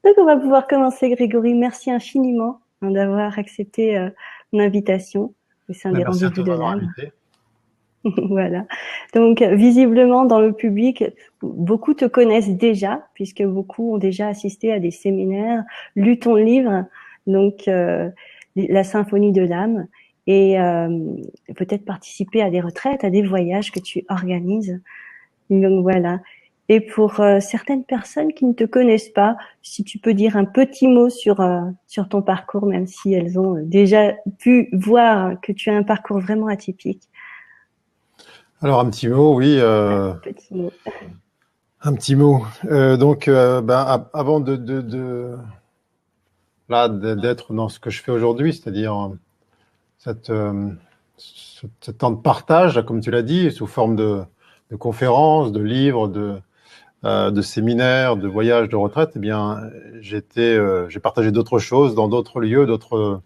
Donc, on va pouvoir commencer, Grégory. Merci infiniment d'avoir accepté mon invitation au sein des Merci à rendez-vous toi de de m'avoir l'âme. invité. Voilà. Donc, visiblement, dans le public, beaucoup te connaissent déjà, puisque beaucoup ont déjà assisté à des séminaires, lu ton livre, donc La Symphonie de l'âme, et peut-être participer à des retraites, à des voyages que tu organises. Donc voilà. Et pour certaines personnes qui ne te connaissent pas, si tu peux dire un petit mot sur ton parcours, même si elles ont déjà pu voir que tu as un parcours vraiment atypique. Alors un petit mot, oui, Petit mot. un petit mot. Avant d'être dans ce que je fais aujourd'hui, c'est-à-dire cette, euh, ce temps de partage, comme tu l'as dit, sous forme de conférences, de livres, de séminaires, de voyages, de retraites, eh bien, j'ai partagé d'autres choses dans d'autres lieux, d'autres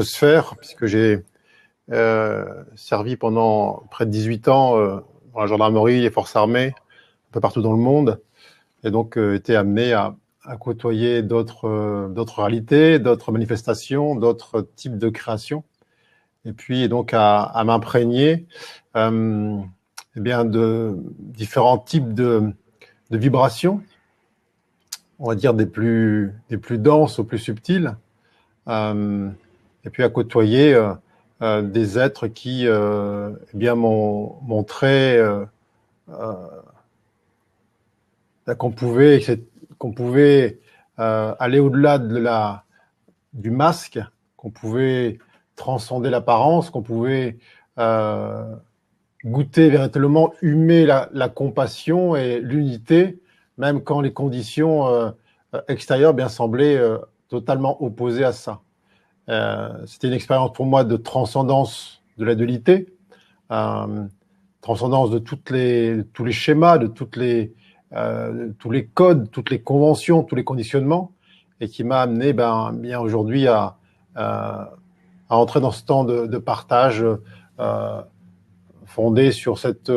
sphères, puisque j'ai servi pendant près de 18 ans dans la gendarmerie, les forces armées, un peu partout dans le monde, et donc été amené à côtoyer d'autres réalités, d'autres manifestations, d'autres types de créations, et puis donc à m'imprégner eh bien de différents types de vibrations, on va dire des plus denses aux plus subtiles, et puis à côtoyer des êtres qui eh bien m'ont montré qu'on pouvait aller au-delà du masque, qu'on pouvait transcender l'apparence, qu'on pouvait goûter véritablement, humer la compassion et l'unité, même quand les conditions extérieures bien semblaient totalement opposées à ça. C'était une expérience pour moi de transcendance de la dualité, transcendance de tous les schémas, de tous les codes, toutes les conventions, tous les conditionnements, et qui m'a amené bien aujourd'hui à entrer dans ce temps de partage fondé sur cette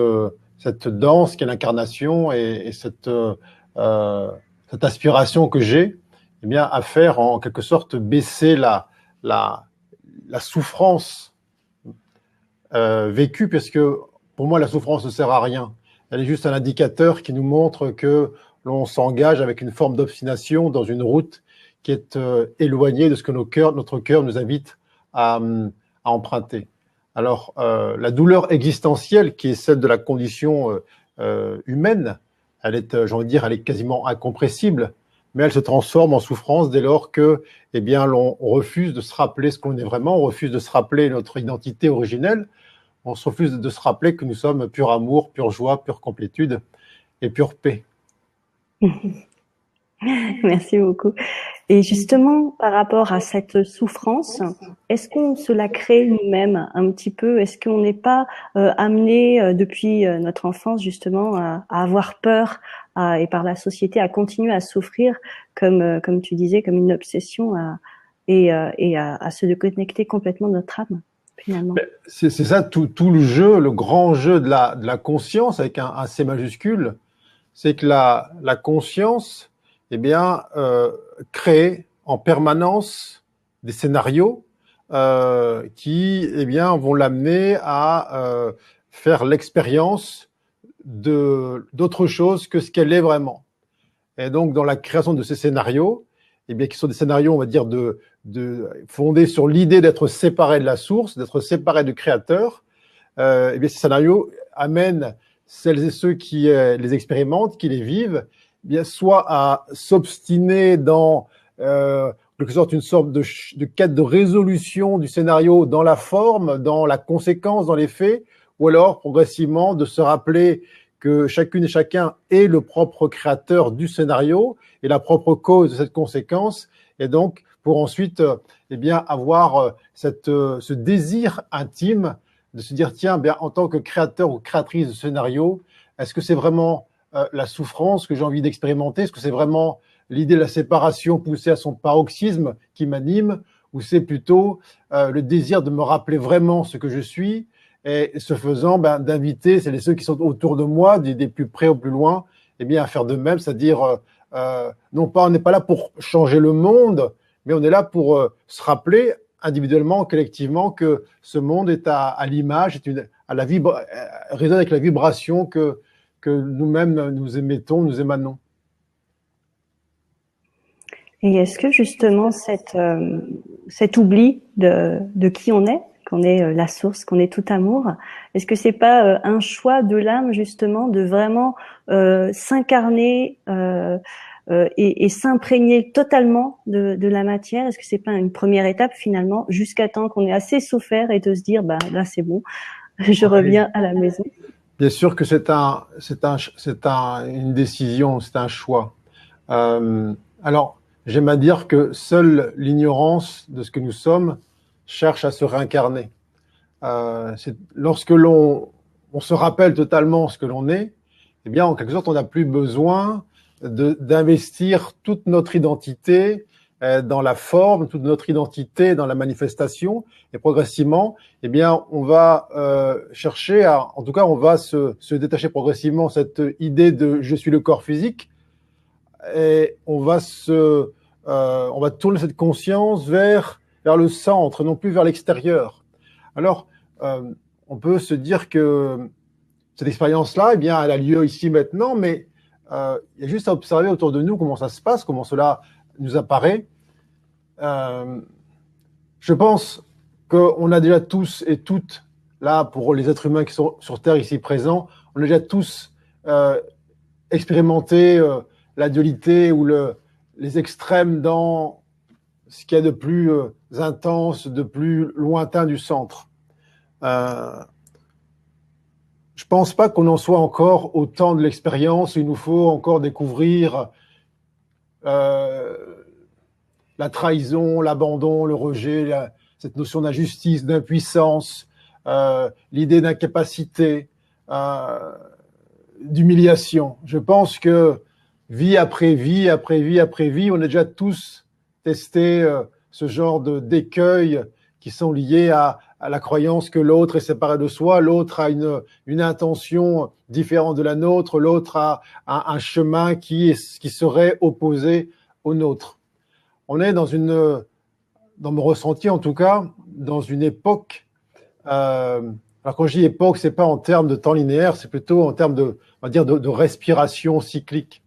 danse qui est l'incarnation et cette aspiration que j'ai, eh bien, à faire en quelque sorte baisser la souffrance vécue, parce que pour moi, la souffrance ne sert à rien. Elle est juste un indicateur qui nous montre que l'on s'engage avec une forme d'obstination dans une route qui est éloignée de ce que notre cœur nous invite à emprunter. Alors, la douleur existentielle, qui est celle de la condition humaine, elle est, j'ai envie de dire, elle est quasiment incompressible, mais elle se transforme en souffrance dès lors que, eh bien, l'on refuse de se rappeler ce qu'on est vraiment, on refuse de se rappeler notre identité originelle, on se refuse de se rappeler que nous sommes pur amour, pure joie, pure complétude et pure paix. Merci beaucoup. Et justement, par rapport à cette souffrance, est-ce qu'on se la crée nous-mêmes un petit peu? Est-ce qu'on n'est pas amené depuis notre enfance justement à avoir peur et par la société à continuer à souffrir comme tu disais, comme une obsession et à se déconnecter complètement de notre âme finalement? C'est ça tout le jeu, le grand jeu de la conscience avec un C majuscule, c'est que la conscience, eh bien, crée en permanence des scénarios qui, eh bien, vont l'amener à faire l'expérience d'autre chose que ce qu'elle est vraiment. Et donc, dans la création de ces scénarios, eh bien, qui sont des scénarios, on va dire, fondés sur l'idée d'être séparé de la source, d'être séparé du créateur, eh bien, ces scénarios amènent celles et ceux qui les expérimentent, qui les vivent, eh bien, soit à s'obstiner dans quelque sorte une sorte de quête de résolution du scénario dans la forme, dans la conséquence, dans les faits, ou alors progressivement de se rappeler que chacune et chacun est le propre créateur du scénario et la propre cause de cette conséquence, et donc pour ensuite eh bien, avoir ce désir intime de se dire, tiens, bien, en tant que créateur ou créatrice de scénario, est-ce que c'est vraiment la souffrance que j'ai envie d'expérimenter? Est-ce que c'est vraiment l'idée de la séparation poussée à son paroxysme qui m'anime? Ou c'est plutôt le désir de me rappeler vraiment ce que je suis, et ce faisant, d'inviter celles et ceux qui sont autour de moi, des plus près au plus loin, eh bien, à faire de même, c'est-à-dire non pas, on n'est pas là pour changer le monde, mais on est là pour se rappeler individuellement, collectivement, que ce monde est à l'image, résonne avec la vibration que nous-mêmes nous émettons, nous émanons. Et est-ce que justement cet oubli de qui on est, qu'on est la source, qu'on est tout amour, est-ce que c'est pas un choix de l'âme justement de vraiment s'incarner et s'imprégner totalement de la matière? Est-ce que c'est pas une première étape finalement, jusqu'à temps qu'on ait assez souffert et de se dire bah là c'est bon, je reviens à la maison? Bien sûr que c'est une décision, c'est un choix. Alors, j'aime à dire que seule l'ignorance de ce que nous sommes cherche à se réincarner. Lorsque on se rappelle totalement ce que l'on est, eh bien, en quelque sorte, on n'a plus besoin d'investir toute notre identité dans la forme, toute notre identité dans la manifestation, et progressivement, eh bien, on va chercher en tout cas, on va se détacher progressivement de cette idée de je suis le corps physique, et on va tourner cette conscience vers le centre, non plus vers l'extérieur. Alors, on peut se dire que cette expérience-là, eh bien, elle a lieu ici maintenant, mais il y a juste à observer autour de nous comment ça se passe, comment cela nous apparaît. Je pense qu'on a déjà tous et toutes, là, pour les êtres humains qui sont sur Terre ici présents, on a déjà tous expérimenté la dualité ou les extrêmes dans ce qu'il y a de plus intense, de plus lointain du centre. Je pense pas qu'on en soit encore au temps de l'expérience. Il nous faut encore découvrir la trahison, l'abandon, le rejet, cette notion d'injustice, d'impuissance, l'idée d'incapacité, d'humiliation. Je pense que vie après vie, après vie, après vie, on a déjà tous testé ce genre d'écueils qui sont liés à la croyance que l'autre est séparé de soi, l'autre a une intention différente de la nôtre, l'autre a un chemin qui serait opposé au nôtre. On est dans mon ressenti en tout cas, dans une époque. Alors quand je dis époque, c'est pas en termes de temps linéaire, c'est plutôt en termes on va dire de respiration cyclique.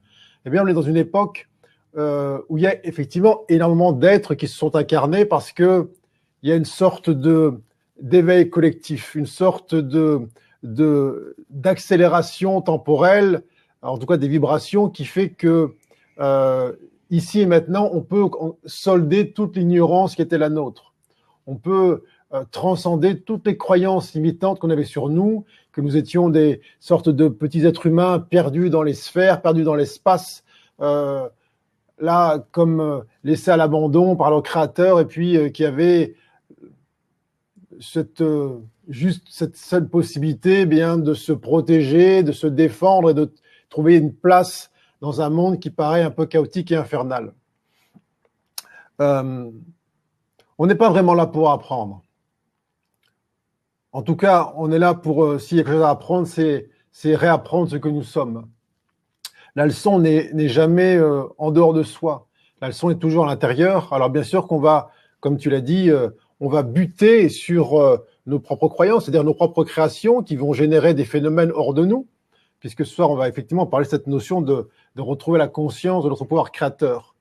Eh bien, on est dans une époque où il y a effectivement énormément d'êtres qui se sont incarnés parce que il y a une sorte d'éveil collectif, une sorte d'accélération temporelle, en tout cas des vibrations, qui fait que ici et maintenant, on peut solder toute l'ignorance qui était la nôtre. On peut transcender toutes les croyances limitantes qu'on avait sur nous, que nous étions des sortes de petits êtres humains perdus dans les sphères, perdus dans l'espace, là, comme laissés à l'abandon par leur créateur, et puis qui avaient juste cette seule possibilité, bien, de se protéger, de se défendre et de trouver une place dans un monde qui paraît un peu chaotique et infernal. On n'est pas vraiment là pour apprendre. En tout cas, on est là pour, s'il y a quelque chose à apprendre, c'est réapprendre ce que nous sommes. La leçon n'est jamais en dehors de soi. La leçon est toujours à l'intérieur. Alors bien sûr qu'on va, comme tu l'as dit, on va buter sur nos propres croyances, c'est-à-dire nos propres créations qui vont générer des phénomènes hors de nous, puisque ce soir, on va effectivement parler de cette notion de retrouver la conscience de notre pouvoir créateur.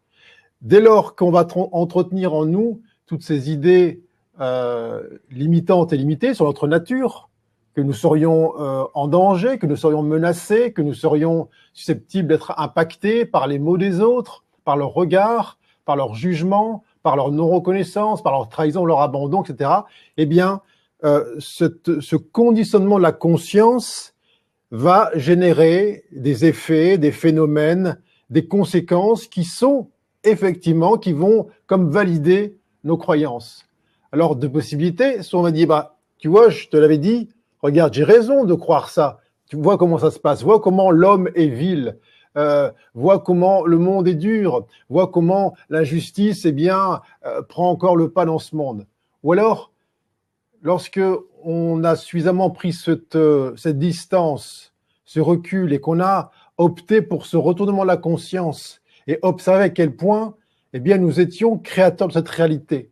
Dès lors qu'on va entretenir en nous toutes ces idées limitantes et limitées sur notre nature, que nous serions en danger, que nous serions menacés, que nous serions susceptibles d'être impactés par les mots des autres, par leur regard, par leur jugement, par leur non-reconnaissance, par leur trahison, leur abandon, etc., eh bien, ce conditionnement de la conscience va générer des effets, des phénomènes, des conséquences qui sont effectivement, qui vont comme valider nos croyances. Alors, deux possibilités, soit on va dire, bah, tu vois, je te l'avais dit, regarde, j'ai raison de croire ça. Tu vois comment ça se passe, vois comment l'homme est vil, vois comment le monde est dur, vois comment l'injustice, eh bien, prend encore le pas dans ce monde. Ou alors, lorsque on a suffisamment pris cette distance, ce recul, et qu'on a opté pour ce retournement de la conscience, et observer à quel point, eh bien, nous étions créateurs de cette réalité.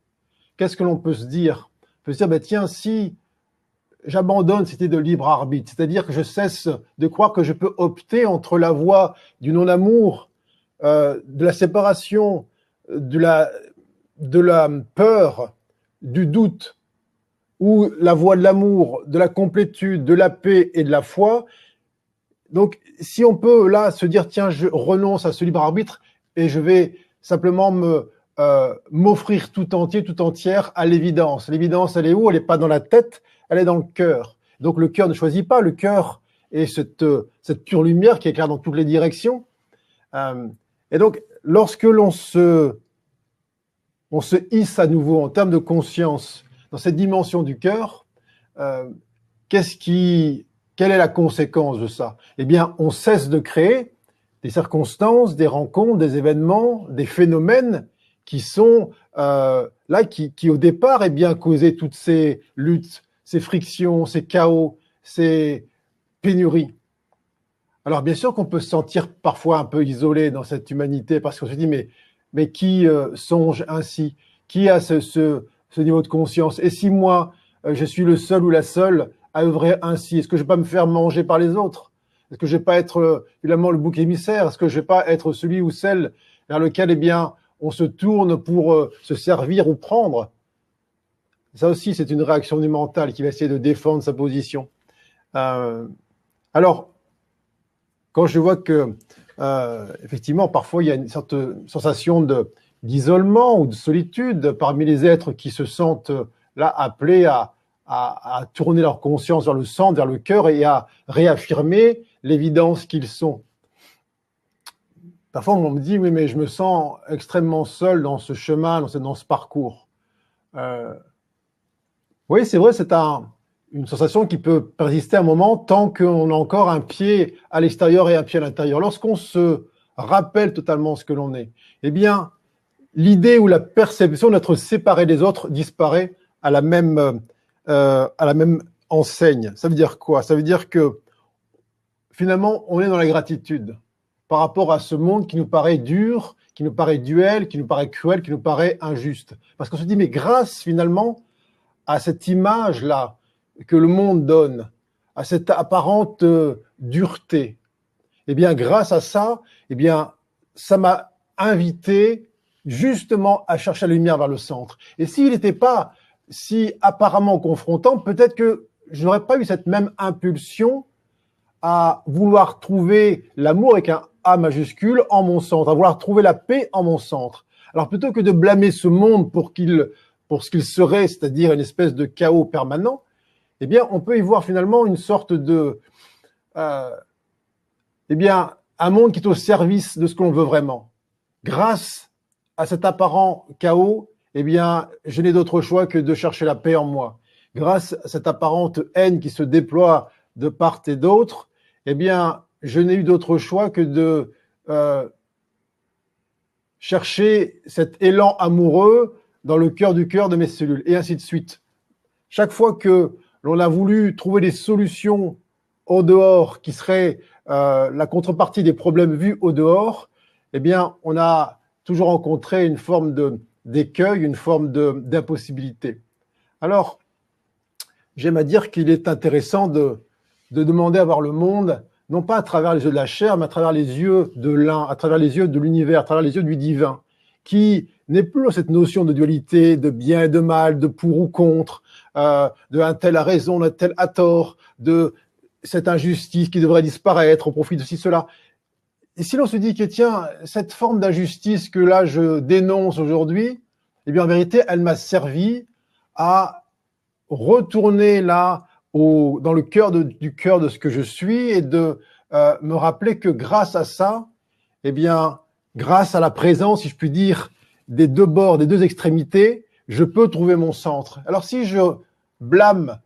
Qu'est-ce que l'on peut se dire? On peut se dire, ben, tiens, si j'abandonne cette idée de libre arbitre, c'est-à-dire que je cesse de croire que je peux opter entre la voie du non-amour, de la séparation, de la peur, du doute, ou la voie de l'amour, de la complétude, de la paix et de la foi. Donc, si on peut là se dire, tiens, je renonce à ce libre arbitre et je vais simplement m'offrir tout entier, tout entière à l'évidence. L'évidence, elle est où? Elle n'est pas dans la tête, elle est dans le cœur. Donc, le cœur ne choisit pas. Le cœur est cette pure lumière qui éclaire dans toutes les directions. Et donc, lorsque on se hisse à nouveau en termes de conscience dans cette dimension du cœur, quelle est la conséquence de ça? Eh bien, on cesse de créer des circonstances, des rencontres, des événements, des phénomènes qui sont là, qui au départ, eh bien, causaient toutes ces luttes, ces frictions, ces chaos, ces pénuries. Alors, bien sûr qu'on peut se sentir parfois un peu isolé dans cette humanité parce qu'on se dit, mais qui songe ainsi? Qui a ce niveau de conscience? Et si moi, je suis le seul ou la seule à œuvrer ainsi, est-ce que je ne vais pas me faire manger par les autres? Est-ce que je ne vais pas être finalement le bouc émissaire? Est-ce que je ne vais pas être celui ou celle vers lequel, eh bien, on se tourne pour se servir ou prendre? Ça aussi, c'est une réaction du mental qui va essayer de défendre sa position. Alors, quand je vois que, effectivement, parfois, il y a une sorte de sensation d'isolement ou de solitude parmi les êtres qui se sentent là appelés à tourner leur conscience vers le centre, vers le cœur et à réaffirmer l'évidence qu'ils sont. Parfois, on me dit, oui, mais je me sens extrêmement seul dans ce chemin, dans ce parcours. Oui, c'est vrai, c'est une sensation qui peut persister un moment tant qu'on a encore un pied à l'extérieur et un pied à l'intérieur. Lorsqu'on se rappelle totalement ce que l'on est, eh bien, l'idée ou la perception d'être séparé des autres disparaît à la même enseigne. Ça veut dire quoi? Ça veut dire que finalement, on est dans la gratitude par rapport à ce monde qui nous paraît dur, qui nous paraît duel, qui nous paraît cruel, qui nous paraît injuste. Parce qu'on se dit, mais grâce finalement à cette image-là que le monde donne, à cette apparente dureté, eh bien, grâce à ça, eh bien, ça m'a invité justement à chercher la lumière vers le centre. Et s'il n'était pas si apparemment confrontant, peut-être que je n'aurais pas eu cette même impulsion à vouloir trouver l'amour avec un A majuscule en mon centre, à vouloir trouver la paix en mon centre. Alors plutôt que de blâmer ce monde pour ce qu'il serait, c'est-à-dire une espèce de chaos permanent, eh bien, on peut y voir finalement une sorte de, eh bien, un monde qui est au service de ce que l'on veut vraiment. Grâce à cet apparent chaos, eh bien, je n'ai d'autre choix que de chercher la paix en moi. Grâce à cette apparente haine qui se déploie de part et d'autre, eh bien, je n'ai eu d'autre choix que de chercher cet élan amoureux dans le cœur du cœur de mes cellules, et ainsi de suite. Chaque fois que l'on a voulu trouver des solutions au dehors qui seraient la contrepartie des problèmes vus au dehors, eh bien, on a toujours rencontré une forme d'écueil, une forme d'impossibilité. Alors, j'aime à dire qu'il est intéressant de demander à voir le monde, non pas à travers les yeux de la chair, mais à travers les yeux de l'un, à travers les yeux de l'univers, à travers les yeux du divin, qui n'est plus cette notion de dualité, de bien et de mal, de pour ou contre, de un tel a raison, un tel a tort, de cette injustice qui devrait disparaître au profit de ci, cela. Et si l'on se dit que, tiens, cette forme d'injustice que là je dénonce aujourd'hui, eh bien en vérité, elle m'a servi à retourner là dans le cœur du cœur de ce que je suis et de me rappeler que grâce à ça, eh bien, grâce à la présence, si je puis dire, des deux bords, des deux extrémités, je peux trouver mon centre. Alors si je blâme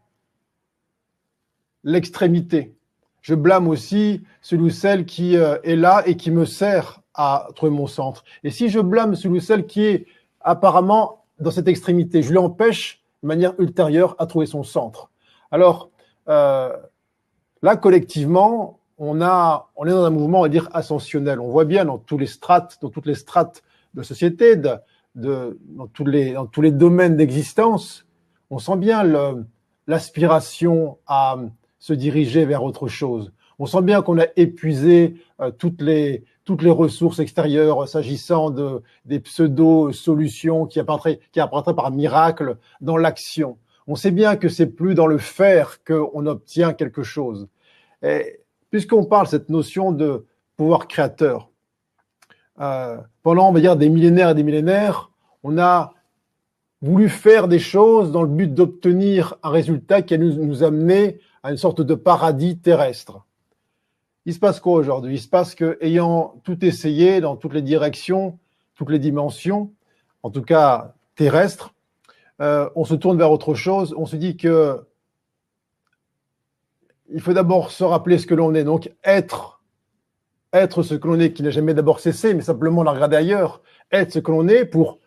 l'extrémité, je blâme aussi celui ou celle qui est là et qui me sert à trouver mon centre. Et si je blâme celui ou celle qui est apparemment dans cette extrémité, je lui empêche de manière ultérieure à trouver son centre. Alors là, collectivement, on est dans un mouvement, on va dire, ascensionnel. On voit bien dans toutes les strates de la société, dans tous les domaines d'existence, on sent bien l'aspiration à se diriger vers autre chose. On sent bien qu'on a épuisé toutes les ressources extérieures s'agissant des pseudo-solutions qui apparaîtraient par miracle dans l'action. On sait bien que c'est plus dans le faire qu'on obtient quelque chose. Et puisqu'on parle de cette notion de pouvoir créateur, pendant, on va dire, des millénaires et des millénaires, on a voulu faire des choses dans le but d'obtenir un résultat qui allait nous amener à une sorte de paradis terrestre. Il se passe quoi aujourd'hui? Il se passe que, ayant tout essayé dans toutes les directions, toutes les dimensions, en tout cas terrestres, on se tourne vers autre chose. On se dit que il faut d'abord se rappeler ce que l'on est, donc être ce que l'on est, qui n'a jamais d'abord cessé, mais simplement la regarder ailleurs, être ce que l'on est pour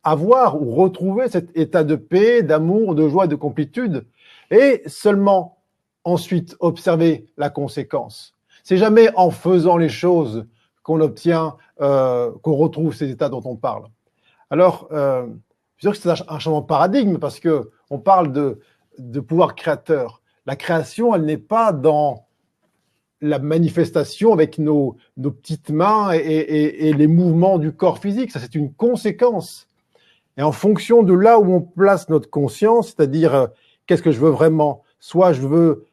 avoir ou retrouver cet état de paix, d'amour, de joie, de complétude, et seulement ensuite observer la conséquence. C'est jamais en faisant les choses qu'on obtient, qu'on retrouve ces états dont on parle. Alors, je veux dire que c'est un changement de paradigme parce que on parle de pouvoir créateur. La création, elle n'est pas dans la manifestation avec nos petites mains et les mouvements du corps physique. Ça, c'est une conséquence. Et en fonction de là où on place notre conscience, c'est-à-dire qu'est-ce que je veux vraiment, soit je veux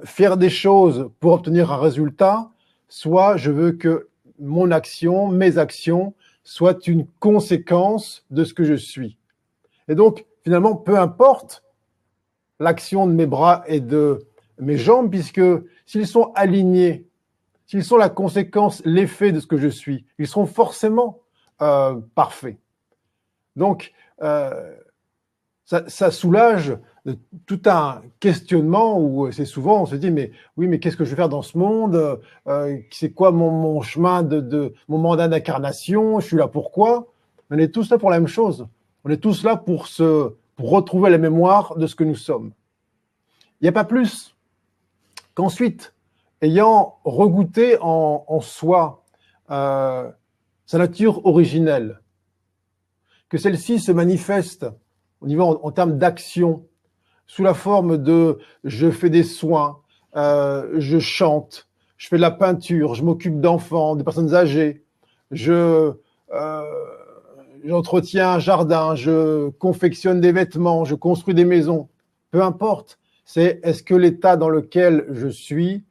faire des choses pour obtenir un résultat, soit je veux que mon action, mes actions, soient une conséquence de ce que je suis. Et donc, finalement, peu importe l'action de mes bras et de mes jambes, puisque s'ils sont alignés, s'ils sont la conséquence, l'effet de ce que je suis, ils seront forcément parfaits. Donc, ça soulage tout un questionnement où c'est souvent on se dit mais oui mais qu'est-ce que je vais faire dans ce monde, c'est quoi mon chemin mon mandat d'incarnation, je suis là pourquoi? On est tous là pour la même chose, on est tous là pour retrouver la mémoire de ce que nous sommes. Il n'y a pas plus qu'ensuite, ayant regoûté en soi sa nature originelle, que celle-ci se manifeste au niveau en termes d'action, sous la forme de je fais des soins, je chante, je fais de la peinture, je m'occupe d'enfants, de personnes âgées, j'entretiens un jardin, je confectionne des vêtements, je construis des maisons, peu importe. C'est est-ce que l'état dans lequel je suis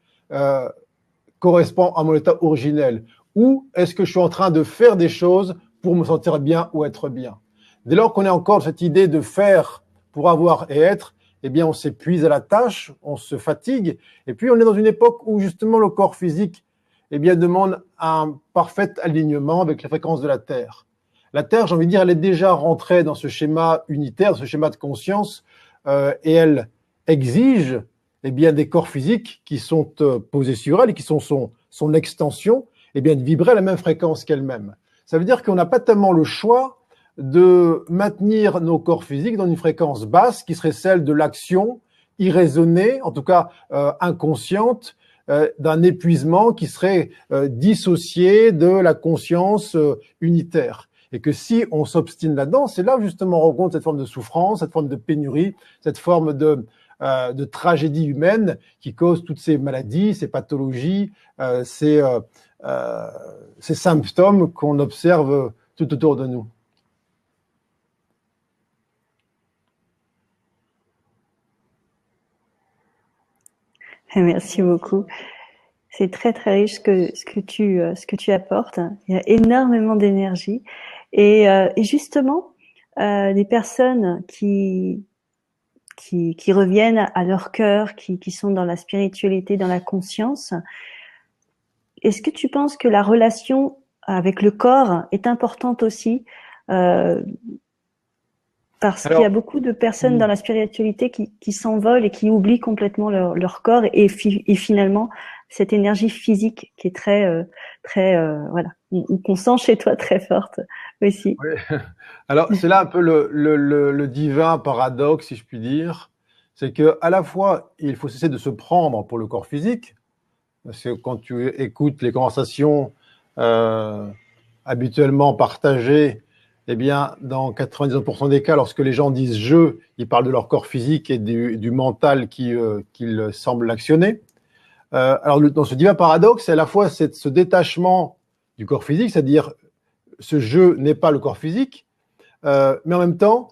correspond à mon état originel, ou est-ce que je suis en train de faire des choses pour me sentir bien ou être bien. Dès lors qu'on est encore cette idée de faire pour avoir et être, eh bien on s'épuise à la tâche, on se fatigue, et puis on est dans une époque où justement le corps physique eh bien, demande un parfait alignement avec les fréquences de la Terre. La Terre, j'ai envie de dire, elle est déjà rentrée dans ce schéma unitaire, ce schéma de conscience, et elle exige eh bien, des corps physiques qui sont posés sur elle et qui sont son extension, eh bien, de vibrer à la même fréquence qu'elle-même. Ça veut dire qu'on n'a pas tellement le choix de maintenir nos corps physiques dans une fréquence basse qui serait celle de l'action irraisonnée, en tout cas inconsciente, d'un épuisement qui serait dissocié de la conscience unitaire. Et que si on s'obstine là-dedans, c'est là justement on rencontre cette forme de souffrance, cette forme de pénurie, cette forme de tragédie humaine qui cause toutes ces maladies, ces pathologies, ces symptômes qu'on observe tout autour de nous. Merci beaucoup. C'est très très riche ce que tu apportes. Il y a énormément d'énergie et justement les personnes qui reviennent à leur cœur, qui sont dans la spiritualité, dans la conscience. Est-ce que tu penses que la relation avec le corps est importante aussi parce qu'il y a beaucoup de personnes dans la spiritualité qui s'envolent et qui oublient complètement leur corps et finalement cette énergie physique qui est très voilà, qu'on sent chez toi très forte aussi. Oui. Alors c'est là un peu le divin paradoxe, si je puis dire, c'est que à la fois il faut cesser de se prendre pour le corps physique, Parce que quand tu écoutes les conversations habituellement partagées, eh bien, dans 99% des cas, lorsque les gens disent je, ils parlent de leur corps physique et du mental qu'ils semblent actionner. Alors, dans ce divin paradoxe, c'est à la fois ce détachement du corps physique, c'est-à-dire ce je n'est pas le corps physique, mais en même temps,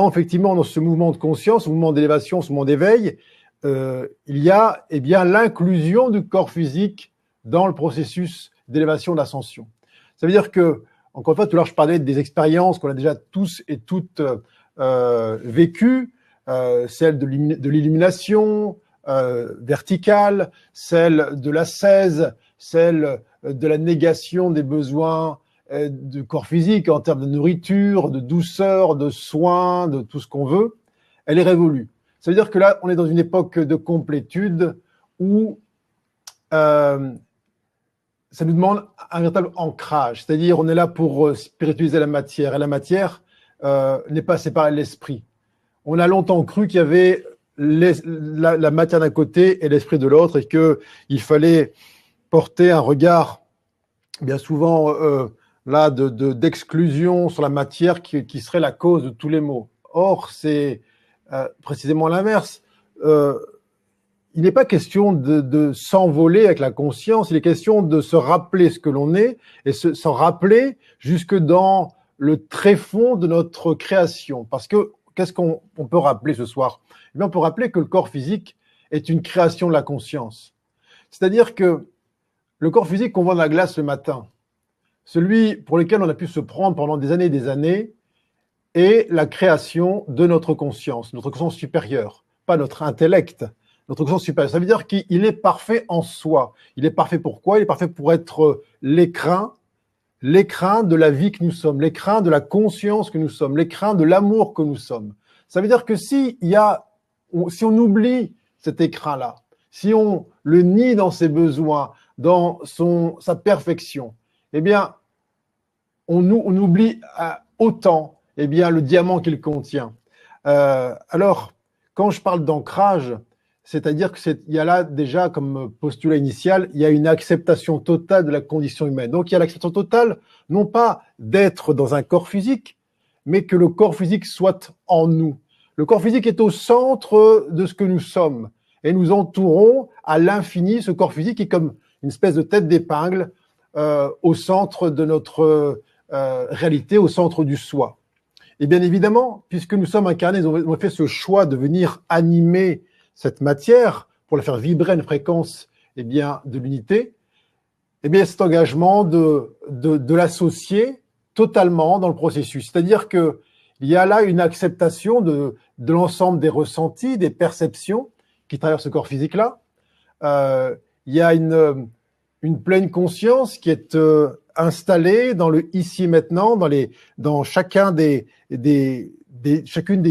effectivement, dans ce mouvement de conscience, ce mouvement d'élévation, ce mouvement d'éveil, il y a bien l'inclusion du corps physique dans le processus d'élévation, d'ascension. Ça veut dire que, encore une fois, tout à l'heure, je parlais des expériences qu'on a déjà tous et toutes vécues, celle de l'illumination verticale, celle de l'ascèse, celle de la négation des besoins du corps physique en termes de nourriture, de douceur, de soins, de tout ce qu'on veut, elle est révolue. Ça veut dire que là, on est dans une époque de complétude où ça nous demande un véritable ancrage. C'est-à-dire, on est là pour spiritualiser la matière, et la matière n'est pas séparée de l'esprit. On a longtemps cru qu'il y avait la matière d'un côté et l'esprit de l'autre, et qu'il fallait porter un regard bien souvent là d'exclusion sur la matière qui serait la cause de tous les maux. Or, c'est précisément l'inverse. Il n'est pas question de s'envoler avec la conscience, il est question de se rappeler ce que l'on est et s'en rappeler jusque dans le tréfonds de notre création. Parce que qu'est-ce qu'on peut rappeler ce soir? Eh bien, on peut rappeler que le corps physique est une création de la conscience. C'est-à-dire que le corps physique qu'on voit dans la glace le matin, celui pour lequel on a pu se prendre pendant des années, est la création de notre conscience supérieure, pas notre intellect, notre conscience supérieure. Ça veut dire qu'il est parfait en soi. Il est parfait pourquoi? Il est parfait pour être l'écrin de la vie que nous sommes, l'écrin de la conscience que nous sommes, l'écrin de l'amour que nous sommes. Ça veut dire que si on oublie cet écrin-là, si on le nie dans ses besoins, dans sa perfection, eh bien, on oublie autant le diamant qu'il contient. Alors, quand je parle d'ancrage, c'est-à-dire qu'il y a là déjà, comme postulat initial, il y a une acceptation totale de la condition humaine. Donc, il y a l'acceptation totale, non pas d'être dans un corps physique, mais que le corps physique soit en nous. Le corps physique est au centre de ce que nous sommes. Et nous entourons à l'infini ce corps physique qui est comme une espèce de tête d'épingle au centre de notre réalité, au centre du soi. Et bien évidemment, puisque nous sommes incarnés, nous avons fait ce choix de venir animer cette matière pour la faire vibrer à une fréquence de l'unité, cet engagement de l'associer totalement dans le processus. C'est-à-dire qu'il y a là une acceptation de l'ensemble des ressentis, des perceptions qui traversent ce corps physique-là. Il y a une pleine conscience qui est installée dans le ici et maintenant, dans chacune des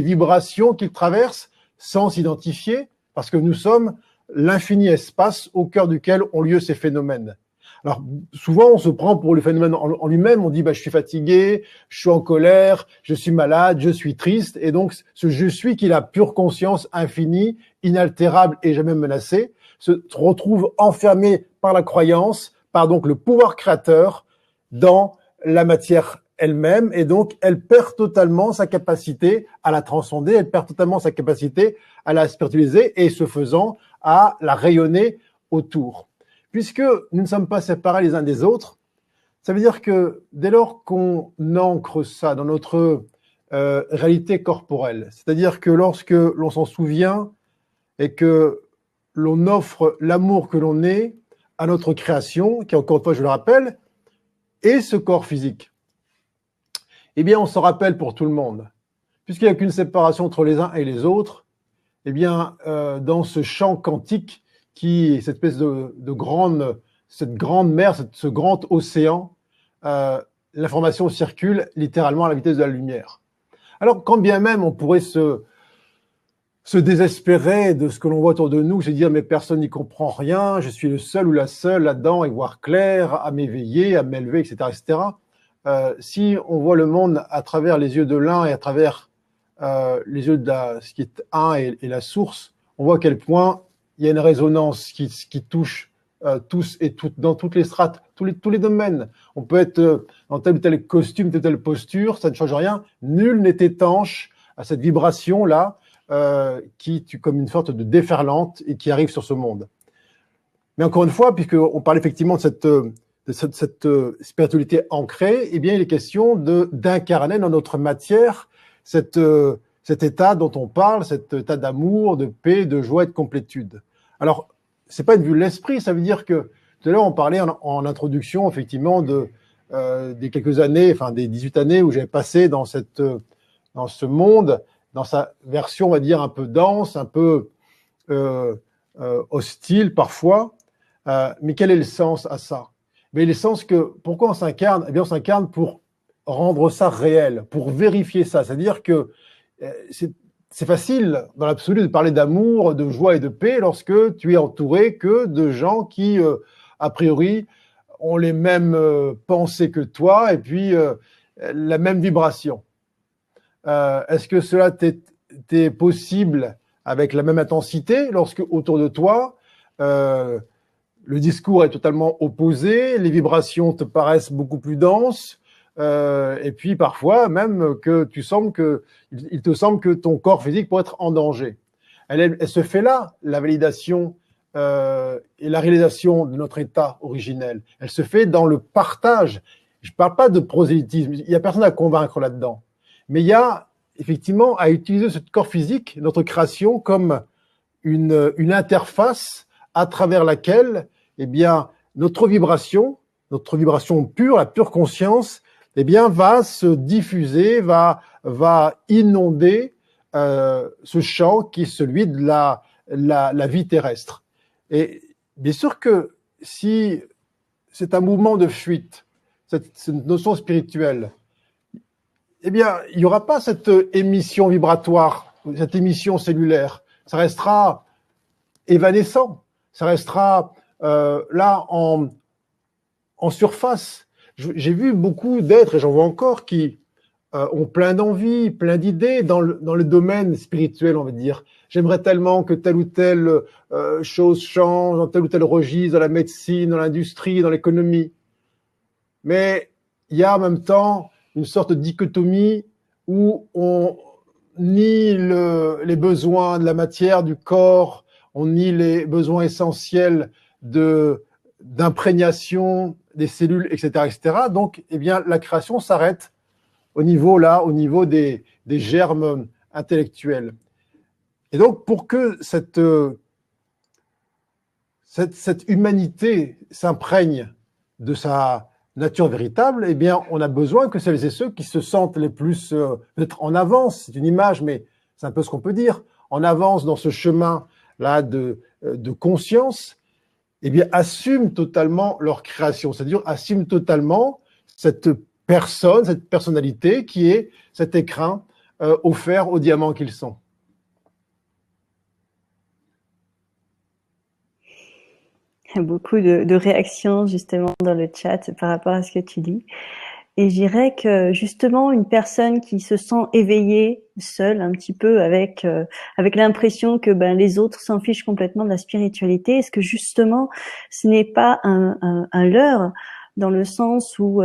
vibrations qu'il traverse, sans s'identifier, parce que nous sommes l'infini espace au cœur duquel ont lieu ces phénomènes. Alors, souvent, on se prend pour le phénomène en lui-même, on dit, je suis fatigué, je suis en colère, je suis malade, je suis triste, et donc, ce je suis qui est la pure conscience infinie, inaltérable et jamais menacée, se retrouve enfermé par la croyance, par donc le pouvoir créateur dans la matière elle-même, et donc elle perd totalement sa capacité à la transcender, elle perd totalement sa capacité à la spiritualiser, et ce faisant, à la rayonner autour. Puisque nous ne sommes pas séparés les uns des autres, ça veut dire que dès lors qu'on ancre ça dans notre réalité corporelle, c'est-à-dire que lorsque l'on s'en souvient et que l'on offre l'amour que l'on est à notre création, qui encore une fois, je le rappelle, est ce corps physique, on s'en rappelle pour tout le monde. Puisqu'il n'y a qu'une séparation entre les uns et les autres, dans ce champ quantique qui est cette espèce cette grande mer, ce grand océan, l'information circule littéralement à la vitesse de la lumière. Alors, quand bien même on pourrait se désespérer de ce que l'on voit autour de nous, se dire mais personne n'y comprend rien, je suis le seul ou la seule là-dedans à y voir clair, à m'éveiller, à m'élever, etc., etc. Si on voit le monde à travers les yeux de l'un et à travers les yeux de ce qui est un et la source, on voit à quel point il y a une résonance qui touche tous et toutes, dans toutes les strates, tous les domaines. On peut être dans tel ou tel costume, telle ou telle posture, ça ne change rien. Nul n'est étanche à cette vibration-là qui tue comme une sorte de déferlante et qui arrive sur ce monde. Mais encore une fois, puisqu'on parle effectivement de cette spiritualité ancrée, eh bien, il est question d'incarner dans notre matière cet état dont on parle, cet état d'amour, de paix, de joie et de complétude. Alors, c'est pas une vue de l'esprit, ça veut dire que tout à l'heure on parlait en introduction effectivement des quelques années, enfin des 18 années où j'avais passé dans ce monde, dans sa version, on va dire, un peu dense, un peu hostile parfois. Mais quel est le sens à ça? Mais le sens que, pourquoi on s'incarne? Eh bien, on s'incarne pour rendre ça réel, pour vérifier ça. C'est-à-dire que c'est facile, dans l'absolu, de parler d'amour, de joie et de paix lorsque tu es entouré que de gens qui, a priori, ont les mêmes pensées que toi et puis la même vibration. Est-ce que cela t'est possible avec la même intensité lorsque autour de toi le discours est totalement opposé, les vibrations te paraissent beaucoup plus denses, et puis parfois même que il te semble que ton corps physique pourrait être en danger. Elle se fait là, la validation et la réalisation de notre état originel. Elle se fait dans le partage. Je ne parle pas de prosélytisme, il n'y a personne à convaincre là-dedans. Mais il y a effectivement à utiliser ce corps physique, notre création, comme une interface à travers laquelle, eh bien, notre vibration pure, la pure conscience, eh bien, va se diffuser, va inonder ce champ qui est celui de la vie terrestre. Et bien sûr que si c'est un mouvement de fuite, cette notion spirituelle, eh bien, il n'y aura pas cette émission vibratoire, cette émission cellulaire. Ça restera évanescent. Ça restera là en surface. J'ai vu beaucoup d'êtres, et j'en vois encore, qui ont plein d'envies, plein d'idées dans le domaine spirituel, on va dire. J'aimerais tellement que telle ou telle chose change, dans tel ou tel registre, dans la médecine, dans l'industrie, dans l'économie. Mais il y a en même temps une sorte de dichotomie où on nie les besoins de la matière, du corps, on nie les besoins essentiels d'imprégnation des cellules, etc., etc. Donc, eh bien, la création s'arrête au niveau des germes intellectuels. Et donc, pour que cette humanité s'imprègne de sa nature véritable, eh bien, on a besoin que celles et ceux qui se sentent les plus peut-être en avance, c'est une image, mais c'est un peu ce qu'on peut dire, en avance dans ce chemin-là de conscience, eh bien, assument totalement leur création, c'est-à-dire assument totalement cette personne, cette personnalité qui est cet écrin offert aux diamants qu'ils sont. Il y a beaucoup de réactions justement dans le chat par rapport à ce que tu dis. Et je dirais que justement une personne qui se sent éveillée, seule un petit peu, avec l'impression que les autres s'en fichent complètement de la spiritualité, est-ce que justement ce n'est pas un leurre, dans le sens où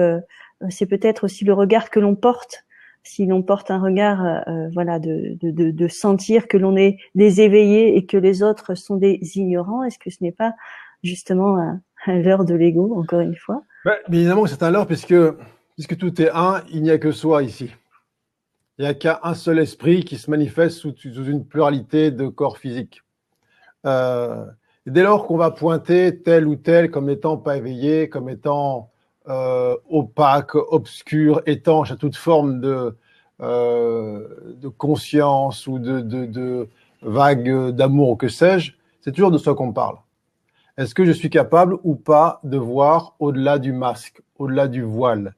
c'est peut-être aussi le regard que l'on porte. Si l'on porte un regard de sentir que l'on est des éveillés et que les autres sont des ignorants, est-ce que ce n'est pas justement un leurre de l'ego, encore une fois? Mais évidemment que c'est un leurre, puisque tout est un, il n'y a que soi ici. Il n'y a qu'un seul esprit qui se manifeste sous une pluralité de corps physiques. Dès lors qu'on va pointer tel ou tel comme étant pas éveillé, comme étant opaque, obscur, étanche à toute forme de conscience ou de vague d'amour ou que sais-je, c'est toujours de ça qu'on parle. Est-ce que je suis capable ou pas de voir au-delà du masque, au-delà du voile?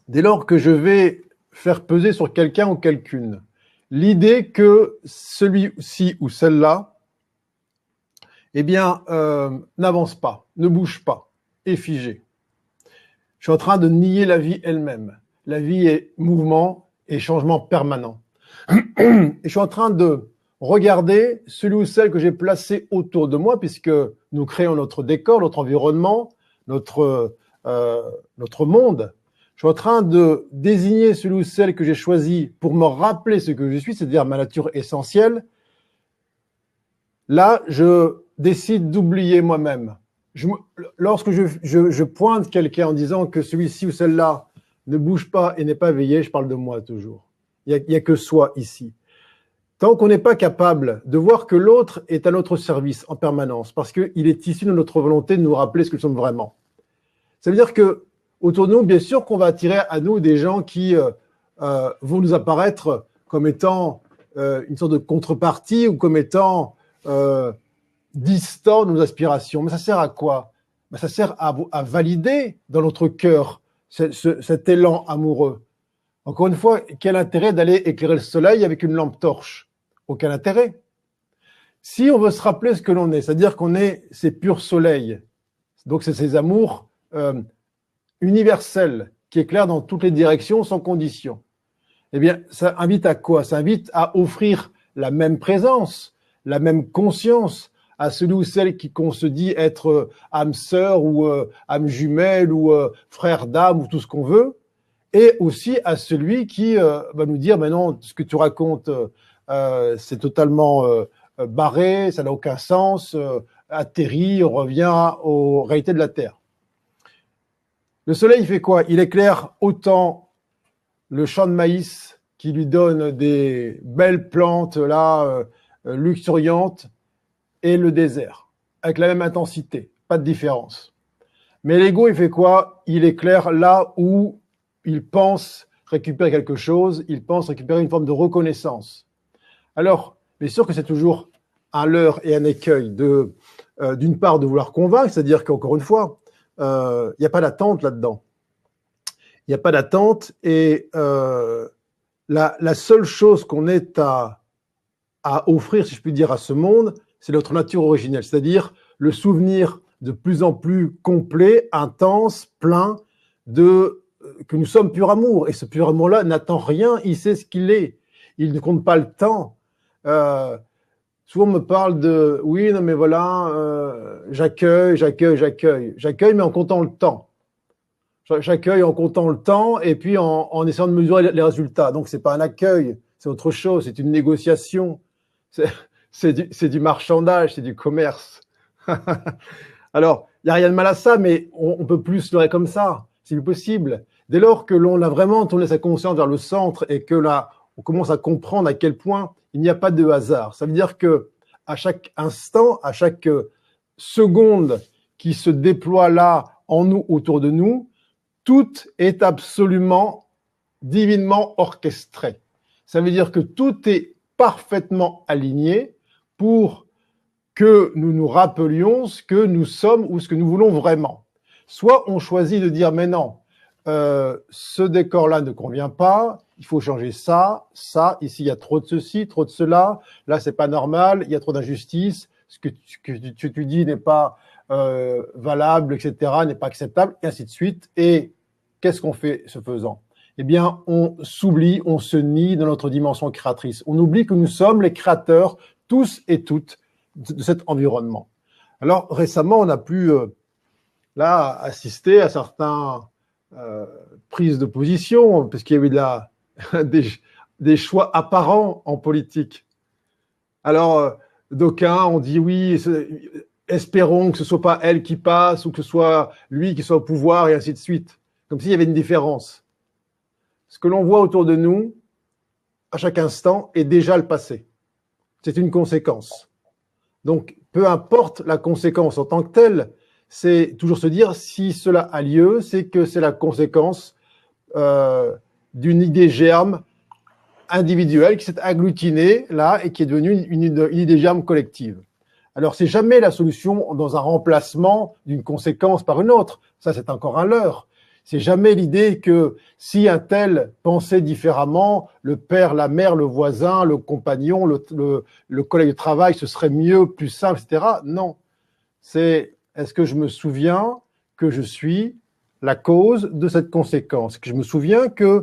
Dès lors que je vais faire peser sur quelqu'un ou quelqu'une l'idée que celui-ci ou celle-là, eh bien, n'avance pas, ne bouge pas, est figé. Je suis en train de nier la vie elle-même. La vie est mouvement et changement permanent. Et je suis en train de regarder celui ou celle que j'ai placé autour de moi, puisque nous créons notre décor, notre environnement, notre monde. Je suis en train de désigner celui ou celle que j'ai choisi pour me rappeler ce que je suis, c'est-à-dire ma nature essentielle. Là, je décide d'oublier moi-même. Lorsque je pointe quelqu'un en disant que celui-ci ou celle-là ne bouge pas et n'est pas éveillé, je parle de moi toujours. Il n'y a que soi ici. Tant qu'on n'est pas capable de voir que l'autre est à notre service en permanence, parce qu'il est issu de notre volonté de nous rappeler ce que nous sommes vraiment. Ça veut dire que autour de nous, bien sûr qu'on va attirer à nous des gens qui vont nous apparaître comme étant une sorte de contrepartie ou comme étant distants de nos aspirations. Mais ça sert à quoi? Ça sert à valider dans notre cœur cet élan amoureux. Encore une fois, quel intérêt d'aller éclairer le soleil avec une lampe torche? Aucun intérêt. Si on veut se rappeler ce que l'on est, c'est-à-dire qu'on est ces purs soleils, donc c'est ces amours universels qui éclairent dans toutes les directions sans condition, eh bien, ça invite à quoi? Ça invite à offrir la même présence, la même conscience à celui ou celle qu'on se dit être âme sœur ou âme jumelle ou frère d'âme ou tout ce qu'on veut, et aussi à celui qui va nous dire, mais non, ce que tu racontes, c'est totalement barré, ça n'a aucun sens, atterri, on revient aux réalités de la Terre. Le soleil, il fait quoi? Il éclaire autant le champ de maïs qui lui donne des belles plantes là, luxuriantes, et le désert, avec la même intensité, pas de différence. Mais l'ego, il fait quoi? Il éclaire là où il pense récupérer quelque chose, il pense récupérer une forme de reconnaissance. Alors, bien sûr que c'est toujours un leurre et un écueil d'une part de vouloir convaincre, c'est-à-dire qu'encore une fois, il n'y a pas d'attente là-dedans. Il n'y a pas d'attente et la seule chose qu'on ait à offrir, si je puis dire, à ce monde, c'est notre nature originelle, c'est-à-dire le souvenir de plus en plus complet, intense, plein que nous sommes pur amour. Et ce pur amour-là n'attend rien, il sait ce qu'il est. Il ne compte pas le temps. Souvent on me parle de oui, non mais voilà, j'accueille, mais en comptant le temps. J'accueille en comptant le temps et puis en essayant de mesurer les résultats. Donc c'est pas un accueil, c'est autre chose, c'est une négociation. C'est du marchandage, c'est du commerce. Alors, il n'y a rien de mal à ça, mais on peut plus le faire comme ça. C'est plus possible. Dès lors que l'on a vraiment tourné sa conscience vers le centre et que là, on commence à comprendre à quel point il n'y a pas de hasard. Ça veut dire que à chaque instant, à chaque seconde qui se déploie là, en nous, autour de nous, tout est absolument divinement orchestré. Ça veut dire que tout est parfaitement aligné pour que nous nous rappelions ce que nous sommes ou ce que nous voulons vraiment. Soit on choisit de dire, mais non, ce décor-là ne convient pas, il faut changer ça, ici il y a trop de ceci, trop de cela, là c'est pas normal, il y a trop d'injustice, ce que tu dis n'est pas valable, etc., n'est pas acceptable, et ainsi de suite. Et qu'est-ce qu'on fait ce faisant? Eh bien, on s'oublie, on se nie dans notre dimension créatrice. On oublie que nous sommes les créateurs, tous et toutes, de cet environnement. Alors, récemment, on a pu, là, assister à certaines prises de position, parce qu'il y a eu des choix apparents en politique. Alors, d'aucuns ont dit oui, espérons que ce ne soit pas elle qui passe, ou que ce soit lui qui soit au pouvoir, et ainsi de suite. Comme s'il y avait une différence. Ce que l'on voit autour de nous, à chaque instant, est déjà le passé. C'est une conséquence. Donc, peu importe la conséquence en tant que telle, c'est toujours se dire, si cela a lieu, c'est que c'est la conséquence d'une idée germe individuelle qui s'est agglutinée là et qui est devenue une idée germe collective. Alors, c'est jamais la solution dans un remplacement d'une conséquence par une autre. Ça, c'est encore un leurre. C'est jamais l'idée que si un tel pensait différemment, le père, la mère, le voisin, le compagnon, le collègue de travail, ce serait mieux, plus simple, etc. Non. C'est est-ce que je me souviens que je suis la cause de cette conséquence? Que je me souviens qu'il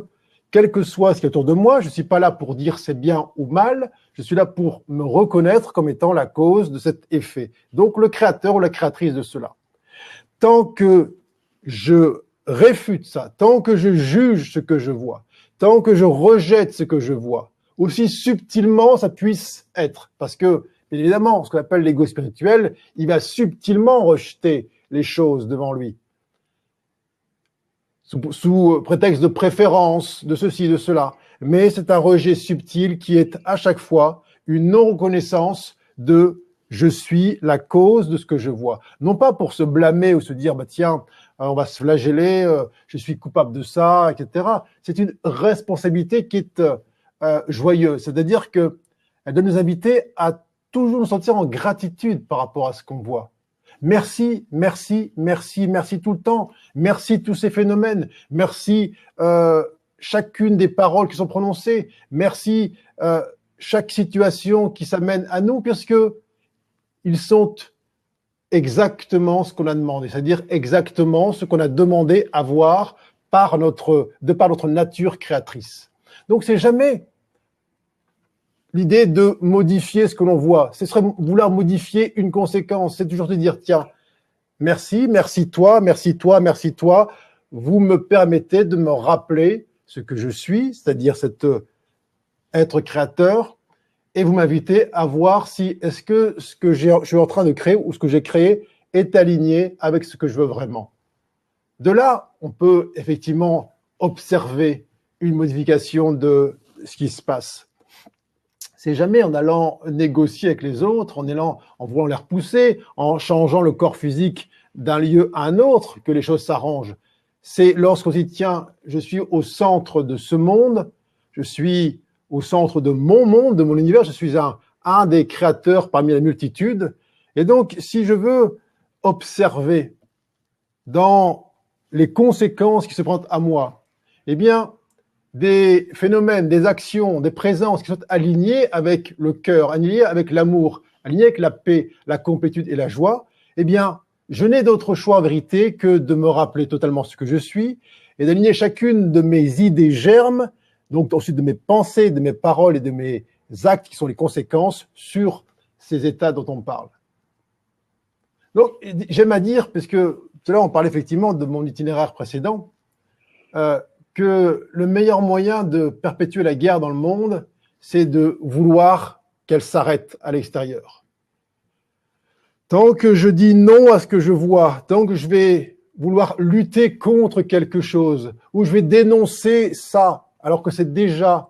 quel que soit ce qui est autour de moi, je ne suis pas là pour dire c'est bien ou mal, je suis là pour me reconnaître comme étant la cause de cet effet. Donc le créateur ou la créatrice de cela. Tant que je réfute ça, tant que je juge ce que je vois, tant que je rejette ce que je vois, aussi subtilement ça puisse être, parce que, bien évidemment, ce qu'on appelle l'ego spirituel, il va subtilement rejeter les choses devant lui, sous prétexte de préférence, de ceci, de cela. Mais c'est un rejet subtil qui est à chaque fois une non-reconnaissance de « je suis la cause de ce que je vois ». Non pas pour se blâmer ou se dire bah, « tiens, on va se flageller, je suis coupable de ça », etc. C'est une responsabilité qui est joyeuse. C'est-à-dire qu'elle doit nous inviter à toujours nous sentir en gratitude par rapport à ce qu'on voit. Merci, merci, merci, merci tout le temps. Merci tous ces phénomènes. Merci chacune des paroles qui sont prononcées. Merci chaque situation qui s'amène à nous, puisque ils sont exactement ce qu'on a demandé, c'est-à-dire exactement ce qu'on a demandé à voir de par notre nature créatrice. Donc c'est jamais l'idée de modifier ce que l'on voit. Ce serait vouloir modifier une conséquence. C'est toujours de dire, tiens, merci, merci toi, merci toi, merci toi. Vous me permettez de me rappeler ce que je suis, c'est-à-dire cet être créateur, et vous m'invitez à voir si est-ce que ce que je suis en train de créer ou ce que j'ai créé est aligné avec ce que je veux vraiment. De là, on peut effectivement observer une modification de ce qui se passe. C'est jamais en allant négocier avec les autres, en voulant les repousser, en changeant le corps physique d'un lieu à un autre que les choses s'arrangent. C'est lorsqu'on se dit, tiens, je suis au centre de ce monde, je suis au centre de mon monde, de mon univers, je suis un des créateurs parmi la multitude. Et donc, si je veux observer dans les conséquences qui se présentent à moi, eh bien, des phénomènes, des actions, des présences qui sont alignées avec le cœur, alignées avec l'amour, alignées avec la paix, la complétude et la joie, eh bien, je n'ai d'autre choix en vérité que de me rappeler totalement ce que je suis et d'aligner chacune de mes idées germes, donc ensuite de mes pensées, de mes paroles et de mes actes qui sont les conséquences sur ces états dont on parle. Donc, j'aime à dire, puisque tout à l'heure on parlait effectivement de mon itinéraire précédent, que le meilleur moyen de perpétuer la guerre dans le monde, c'est de vouloir qu'elle s'arrête à l'extérieur. Tant que je dis non à ce que je vois, tant que je vais vouloir lutter contre quelque chose, ou je vais dénoncer ça, alors que c'est déjà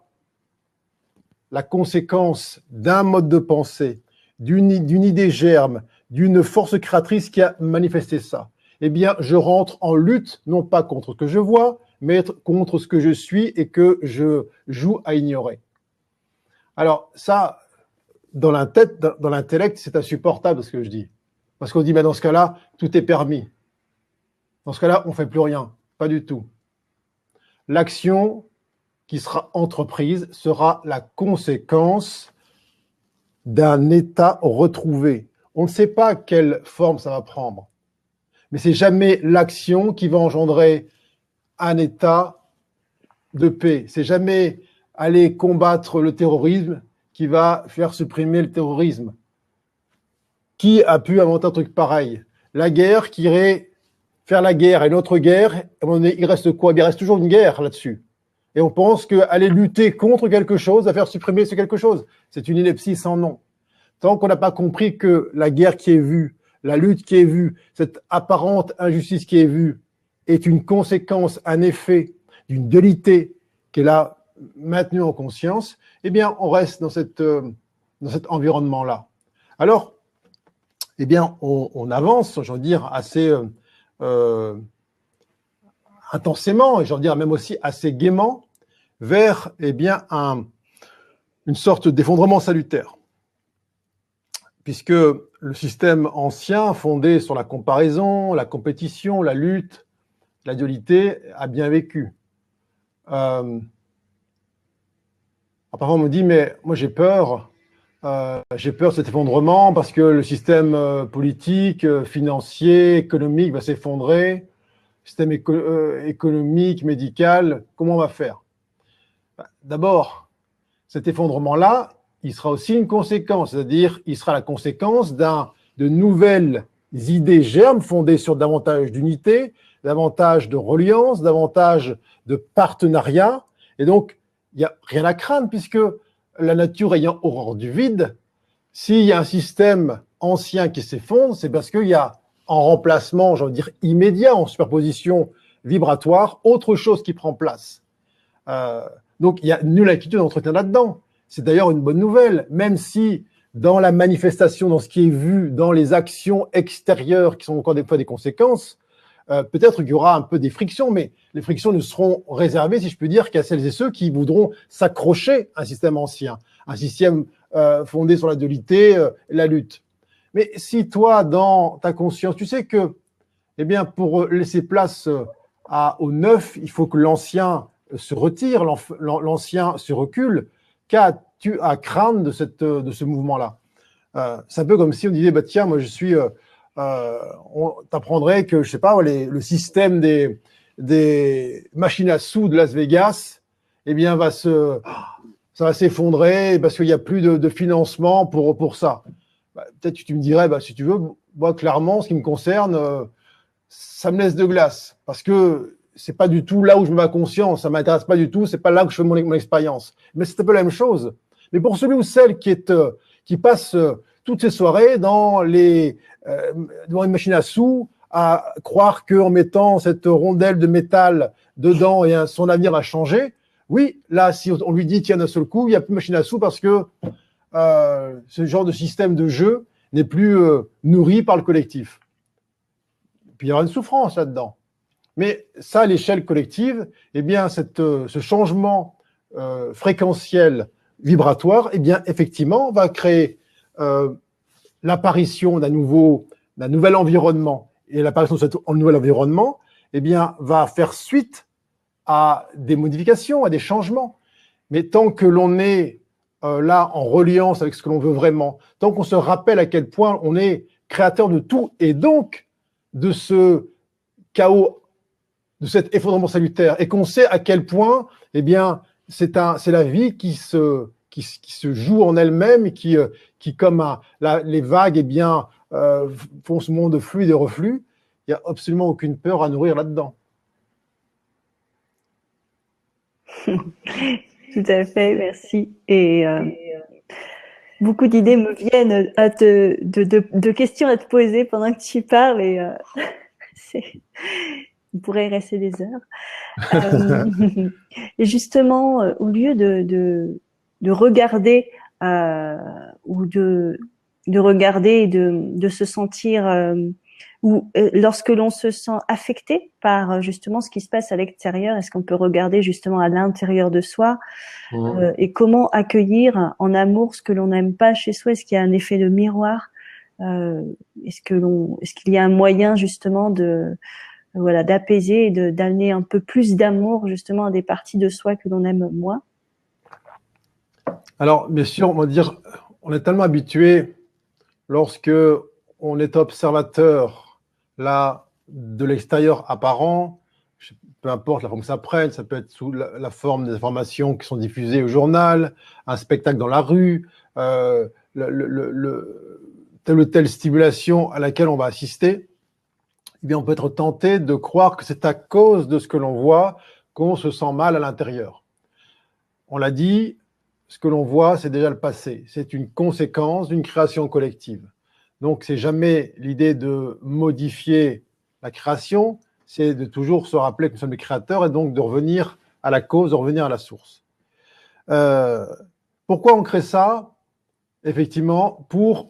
la conséquence d'un mode de pensée, d'une idée germe, d'une force créatrice qui a manifesté ça, eh bien, je rentre en lutte, non pas contre ce que je vois, mais contre ce que je suis et que je joue à ignorer. Alors ça, dans l'intellect, c'est insupportable ce que je dis. Parce qu'on dit, mais dans ce cas-là, tout est permis. Dans ce cas-là, on ne fait plus rien. Pas du tout. L'action qui sera entreprise sera la conséquence d'un état retrouvé. On ne sait pas quelle forme ça va prendre. Mais c'est jamais l'action qui va engendrer un état de paix. C'est jamais aller combattre le terrorisme qui va faire supprimer le terrorisme. Qui a pu inventer un truc pareil? La guerre qui irait faire la guerre et une autre guerre, à un moment donné, il reste quoi? Il reste toujours une guerre là-dessus. Et on pense qu'aller lutter contre quelque chose va faire supprimer ce quelque chose. C'est une ineptie sans nom. Tant qu'on n'a pas compris que la guerre qui est vue, la lutte qui est vue, cette apparente injustice qui est vue, est une conséquence, un effet d'une dualité qu'elle a maintenue en conscience, eh bien, on reste dans cet environnement-là. Alors, eh bien, on avance, je veux dire, assez intensément, et je veux dire même aussi assez gaiement, vers, eh bien, une sorte d'effondrement salutaire. Puisque le système ancien, fondé sur la comparaison, la compétition, la lutte, la dualité, a bien vécu. Parfois on me dit, mais moi j'ai peur de cet effondrement parce que le système politique, financier, économique va s'effondrer, système économique, médical, comment on va faire? D'abord, cet effondrement-là, il sera aussi une conséquence, c'est-à-dire il sera la conséquence de nouvelles idées germes fondées sur davantage d'unité, davantage de reliance, davantage de partenariat. Et donc, il n'y a rien à craindre puisque la nature ayant horreur du vide, s'il y a un système ancien qui s'effondre, c'est parce qu'il y a en remplacement, j'ai envie de dire immédiat, en superposition vibratoire, autre chose qui prend place. Donc, il n'y a nulle inquiétude d'entretien là-dedans. C'est d'ailleurs une bonne nouvelle, même si dans la manifestation, dans ce qui est vu, dans les actions extérieures qui sont encore des fois des conséquences, peut-être qu'il y aura un peu des frictions, mais les frictions ne seront réservées, si je peux dire, qu'à celles et ceux qui voudront s'accrocher à un système ancien, un système fondé sur la dualité, la lutte. Mais si toi, dans ta conscience, tu sais que, eh bien, pour laisser place au neuf, il faut que l'ancien se retire, l'ancien se recule, qu'as-tu à craindre de ce mouvement-là? C'est un peu comme si on disait, bah, tiens, moi je suis... on t'apprendrait que, je sais pas, le système des machines à sous de Las Vegas, eh bien, ça va s'effondrer parce qu'il n'y a plus de financement pour ça. Bah, peut-être que tu me dirais, bah, si tu veux, moi, clairement, ce qui me concerne, ça me laisse de glace parce que c'est pas du tout là où je me mets à conscience, ça m'intéresse pas du tout, c'est pas là que je fais mon expérience. Mais c'est un peu la même chose. Mais pour celui ou celle qui passe toutes ces soirées devant une machine à sous, à croire qu'en mettant cette rondelle de métal dedans, son avenir a changé. Oui, là, si on lui dit, tiens, d'un seul coup, il n'y a plus de machine à sous parce que ce genre de système de jeu n'est plus nourri par le collectif. Puis il y aura une souffrance là-dedans. Mais ça, à l'échelle collective, eh bien, ce changement fréquentiel vibratoire, eh bien, effectivement, va créer l'apparition d'un nouvel environnement. Et l'apparition de ce nouvel environnement, eh bien, va faire suite à des modifications, à des changements. Mais tant que l'on est là en reliance avec ce que l'on veut vraiment, tant qu'on se rappelle à quel point on est créateur de tout et donc de ce chaos, de cet effondrement salutaire, et qu'on sait à quel point, eh bien, c'est la vie qui se joue en elle-même, et qui comme les vagues, eh bien, font ce monde de flux et de reflux. Il n'y a absolument aucune peur à nourrir là-dedans. Tout à fait, merci. Et beaucoup d'idées me viennent de questions à te poser pendant que tu parles, et on pourrait y rester des heures. Et justement, au lieu de regarder ou de regarder et de se sentir ou lorsque l'on se sent affecté par justement ce qui se passe à l'extérieur, est-ce qu'on peut regarder justement à l'intérieur de soi et comment accueillir en amour ce que l'on n'aime pas chez soi? Est-ce qu'il y a un effet de miroir? Est-ce qu'il y a un moyen justement d'apaiser et d'amener un peu plus d'amour justement à des parties de soi que l'on aime moins? Alors, bien sûr, on va dire, on est tellement habitué lorsque on est observateur là de l'extérieur apparent, peu importe la forme que ça prenne, ça peut être sous la forme des informations qui sont diffusées au journal, un spectacle dans la rue, telle ou telle stimulation à laquelle on va assister. Eh bien, on peut être tenté de croire que c'est à cause de ce que l'on voit qu'on se sent mal à l'intérieur. On l'a dit, ce que l'on voit, c'est déjà le passé. C'est une conséquence d'une création collective. Donc, c'est jamais l'idée de modifier la création, c'est de toujours se rappeler que nous sommes les créateurs et donc de revenir à la cause, de revenir à la source. Pourquoi on crée ça? Effectivement, pour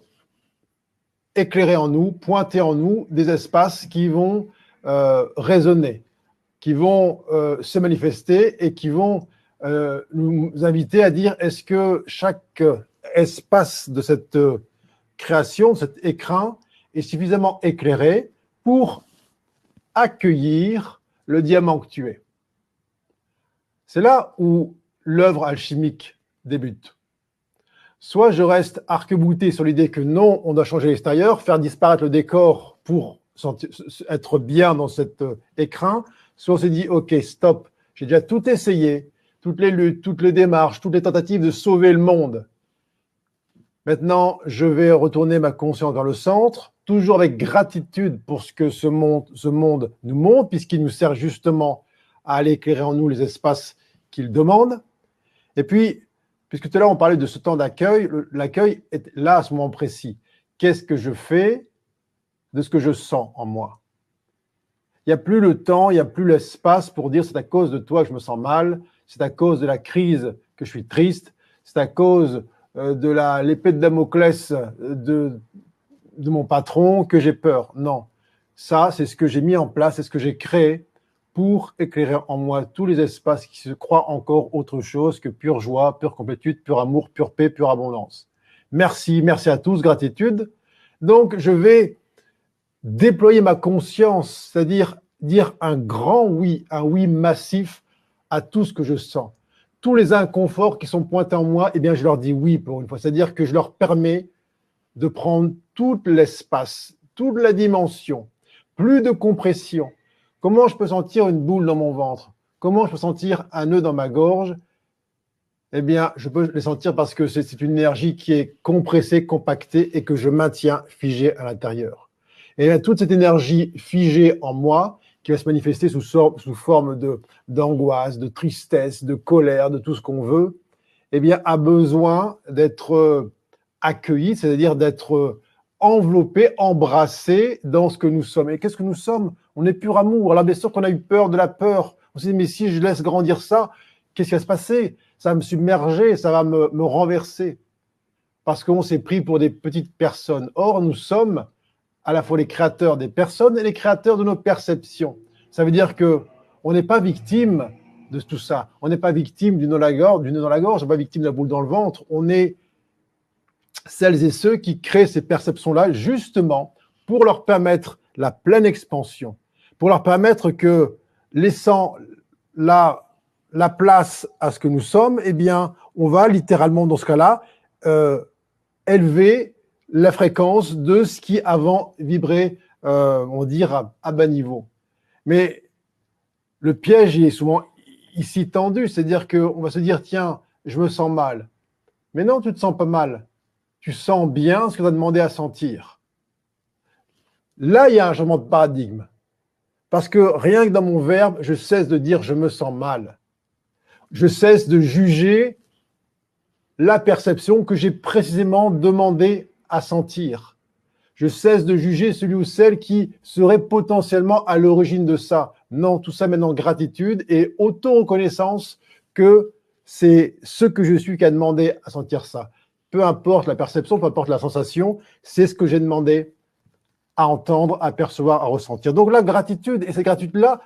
éclairer en nous, pointer en nous des espaces qui vont résonner, qui vont se manifester et qui vont nous inviter à dire est-ce que chaque espace de cette création, de cet écrin, est suffisamment éclairé pour accueillir le diamant que tu es. C'est là où l'œuvre alchimique débute. Soit je reste arc-bouté sur l'idée que non, on doit changer l'extérieur, faire disparaître le décor pour être bien dans cet écrin, soit on s'est dit, ok, stop, j'ai déjà tout essayé toutes les luttes, toutes les démarches, toutes les tentatives de sauver le monde. Maintenant, je vais retourner ma conscience dans le centre, toujours avec gratitude pour ce que ce monde nous montre, puisqu'il nous sert justement à aller éclairer en nous les espaces qu'il demande. Et puis, puisque tout à l'heure on parlait de ce temps d'accueil, l'accueil est là à ce moment précis. Qu'est-ce que je fais de ce que je sens en moi? Il n'y a plus le temps, il n'y a plus l'espace pour dire c'est à cause de toi que je me sens mal, c'est à cause de la crise que je suis triste, c'est à cause de l'épée de Damoclès de mon patron que j'ai peur. Non, ça c'est ce que j'ai mis en place, c'est ce que j'ai créé pour éclairer en moi tous les espaces qui se croient encore autre chose que pure joie, pure complétude, pur amour, pure paix, pure abondance. Merci, merci à tous, gratitude. Donc je vais déployer ma conscience, c'est-à-dire dire un grand oui, un oui massif à tout ce que je sens. Tous les inconforts qui sont pointés en moi, eh bien, je leur dis oui pour une fois. C'est-à-dire que je leur permets de prendre tout l'espace, toute la dimension, plus de compression. Comment je peux sentir une boule dans mon ventre? Comment je peux sentir un nœud dans ma gorge? Eh bien, je peux les sentir parce que c'est une énergie qui est compressée, compactée et que je maintiens figée à l'intérieur. Et bien, toute cette énergie figée en moi, qui va se manifester sous forme d'angoisse, de tristesse, de colère, de tout ce qu'on veut, eh bien, a besoin d'être accueillie, c'est-à-dire d'être enveloppé, embrassé dans ce que nous sommes. Et qu'est-ce que nous sommes? On est pur amour. Alors bien sûr qu'on a eu peur de la peur. On s'est dit, mais si je laisse grandir ça, qu'est-ce qui va se passer? Ça va me submerger, ça va me renverser. Parce qu'on s'est pris pour des petites personnes. Or, nous sommes à la fois les créateurs des personnes et les créateurs de nos perceptions. Ça veut dire qu'on n'est pas victime de tout ça. On n'est pas victime du nœud dans la gorge, on n'est pas victime de la boule dans le ventre. On est celles et ceux qui créent ces perceptions-là justement pour leur permettre la pleine expansion, pour leur permettre que, laissant la place à ce que nous sommes, eh bien, on va littéralement, dans ce cas-là, élever la fréquence de ce qui avant vibrait, on va dire, à bas niveau. Mais le piège il est souvent ici tendu, c'est-à-dire qu'on va se dire, tiens, je me sens mal. Mais non, tu ne te sens pas mal. Tu sens bien ce que tu as demandé à sentir. Là, il y a un changement de paradigme. Parce que rien que dans mon verbe, je cesse de dire je me sens mal. Je cesse de juger la perception que j'ai précisément demandé à sentir. Je cesse de juger celui ou celle qui serait potentiellement à l'origine de ça. Non, tout ça maintenant gratitude et auto-reconnaissance que c'est ce que je suis qui a demandé à sentir ça. Peu importe la perception, peu importe la sensation, c'est ce que j'ai demandé à entendre, à percevoir, à ressentir. Donc la gratitude, et cette gratitude-là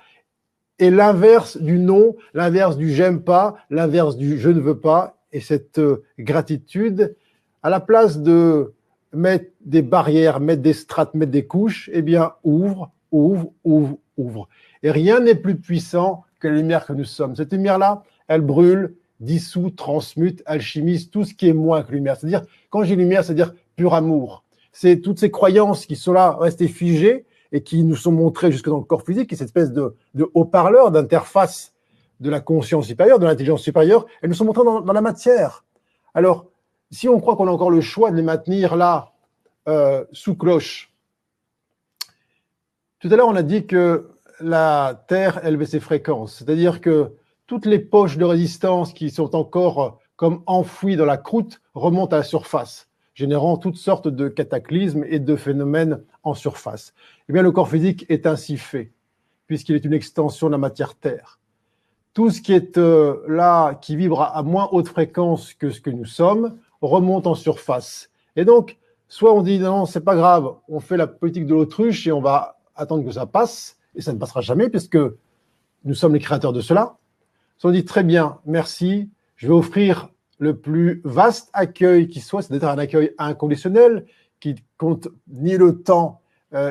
est l'inverse du non, l'inverse du j'aime pas, l'inverse du je ne veux pas. Et cette gratitude, à la place de mettre des barrières, mettre des strates, mettre des couches, eh bien, ouvre, ouvre, ouvre, ouvre. Et rien n'est plus puissant que la lumière que nous sommes. Cette lumière-là, elle brûle, dissout, transmute, alchimise tout ce qui est moins que lumière. C'est-à-dire, quand j'ai lumière, c'est-à-dire pur amour. C'est toutes ces croyances qui sont là, restées figées et qui nous sont montrées jusque dans le corps physique, et cette espèce de haut-parleur, d'interface de la conscience supérieure, de l'intelligence supérieure, elles nous sont montrées dans la matière. Alors, si on croit qu'on a encore le choix de les maintenir là, sous cloche, tout à l'heure on a dit que la Terre élevait ses fréquences, c'est-à-dire que toutes les poches de résistance qui sont encore comme enfouies dans la croûte remontent à la surface, générant toutes sortes de cataclysmes et de phénomènes en surface. Eh bien, le corps physique est ainsi fait, puisqu'il est une extension de la matière Terre. Tout ce qui est là, qui vibre à moins haute fréquence que ce que nous sommes, remonte en surface. Et donc, soit on dit non, c'est pas grave, on fait la politique de l'autruche et on va attendre que ça passe, et ça ne passera jamais puisque nous sommes les créateurs de cela. Soit on dit très bien, merci, je vais offrir le plus vaste accueil qui soit, c'est-à-dire un accueil inconditionnel qui compte ni le temps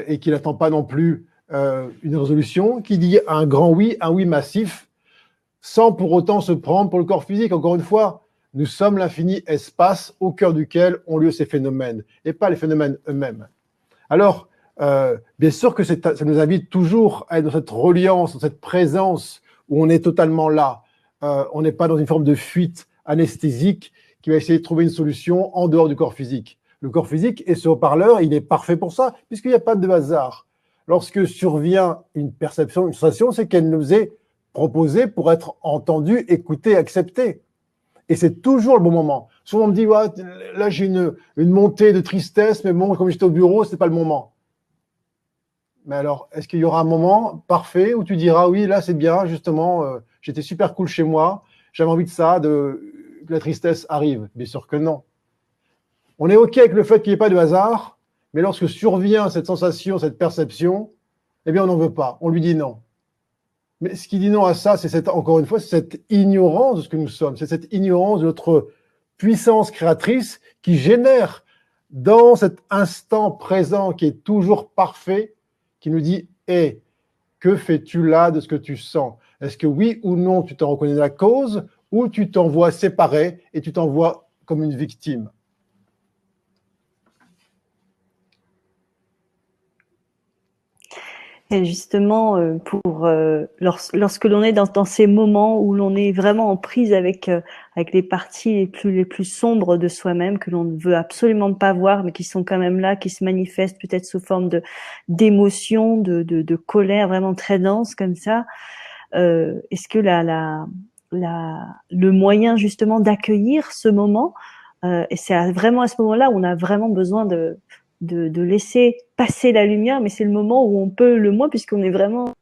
et qui n'attend pas non plus une résolution, qui dit un grand oui, un oui massif, sans pour autant se prendre pour le corps physique. Encore une fois, nous sommes l'infini espace au cœur duquel ont lieu ces phénomènes, et pas les phénomènes eux-mêmes. Alors, bien sûr que ça nous invite toujours à être dans cette reliance, dans cette présence où on est totalement là, on n'est pas dans une forme de fuite anesthésique qui va essayer de trouver une solution en dehors du corps physique. Le corps physique et ce haut-parleur, il est parfait pour ça, puisqu'il n'y a pas de hasard. Lorsque survient une perception, une sensation, c'est qu'elle nous est proposée pour être entendue, écoutée, acceptée. Et c'est toujours le bon moment. Souvent on me dit, ouais, là j'ai une montée de tristesse, mais bon, comme j'étais au bureau, ce n'est pas le moment. Mais alors, est-ce qu'il y aura un moment parfait où tu diras, oui, là c'est bien, justement, j'étais super cool chez moi, j'avais envie de ça, que la tristesse arrive? Bien sûr que non. On est OK avec le fait qu'il n'y ait pas de hasard, mais lorsque survient cette sensation, cette perception, eh bien on n'en veut pas, on lui dit non. Mais ce qui dit non à ça, c'est encore une fois, c'est cette ignorance de ce que nous sommes, c'est cette ignorance de notre puissance créatrice qui génère dans cet instant présent qui est toujours parfait, qui nous dit « Hé, que fais-tu là de ce que tu sens? Est-ce que oui ou non, tu t'en reconnais la cause ou tu t'en vois séparé et tu t'en vois comme une victime ?» Et justement, lorsque l'on est dans ces moments où l'on est vraiment en prise avec les parties les plus sombres de soi-même que l'on ne veut absolument pas voir, mais qui sont quand même là, qui se manifestent peut-être sous forme d'émotions, de colère vraiment très dense comme ça. Est-ce que le moyen justement d'accueillir ce moment, et c'est vraiment à ce moment-là où on a vraiment besoin de laisser passer la lumière, mais c'est le moment où on peut le moins, puisqu'on est vraiment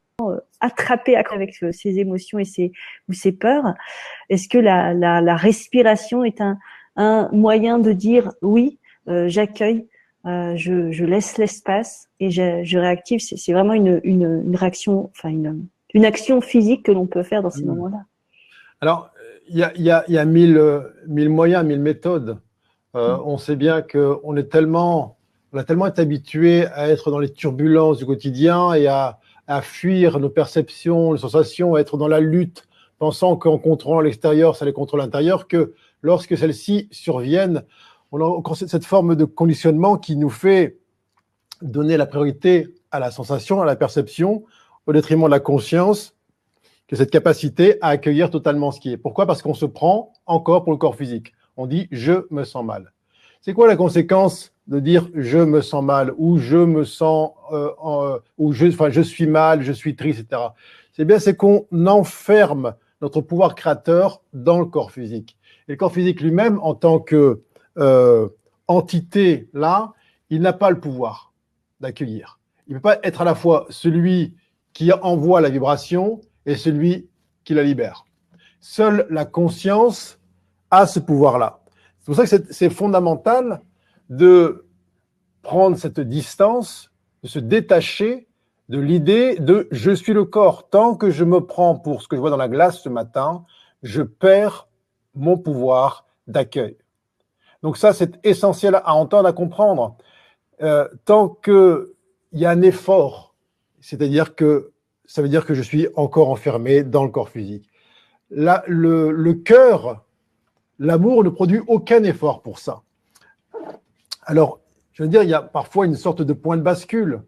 attrapé avec ses émotions et ses peurs. Est-ce que la respiration est un moyen de dire oui, j'accueille, je laisse l'espace et je réactive? C'est vraiment une réaction, enfin une action physique que l'on peut faire dans ces moments-là. Alors, il y a mille moyens, mille méthodes. On sait bien qu'on a tellement été habitué à être dans les turbulences du quotidien et à fuir nos perceptions, nos sensations, à être dans la lutte, pensant qu'en contrôlant l'extérieur, ça allait contrôler l'intérieur, que lorsque celles-ci surviennent, on a cette forme de conditionnement qui nous fait donner la priorité à la sensation, à la perception, au détriment de la conscience, que cette capacité à accueillir totalement ce qui est. Pourquoi? Parce qu'on se prend encore pour le corps physique. On dit « je me sens mal ». C'est quoi la conséquence de dire « je me sens mal » ou « je me sens ou je suis mal, je suis triste », etc. C'est qu'on enferme notre pouvoir créateur dans le corps physique. Et le corps physique lui-même, en tant que entité là, il n'a pas le pouvoir d'accueillir. Il ne peut pas être à la fois celui qui envoie la vibration et celui qui la libère. Seule la conscience a ce pouvoir-là. C'est pour ça que c'est fondamental de prendre cette distance, de se détacher de l'idée de « je suis le corps ». Tant que je me prends pour ce que je vois dans la glace ce matin, je perds mon pouvoir d'accueil. Donc ça, c'est essentiel à entendre, à comprendre. Tant qu'il y a un effort, c'est-à-dire que ça veut dire que je suis encore enfermé dans le corps physique. Là, le cœur, l'amour ne produit aucun effort pour ça. Alors, je veux dire, il y a parfois une sorte de point de bascule.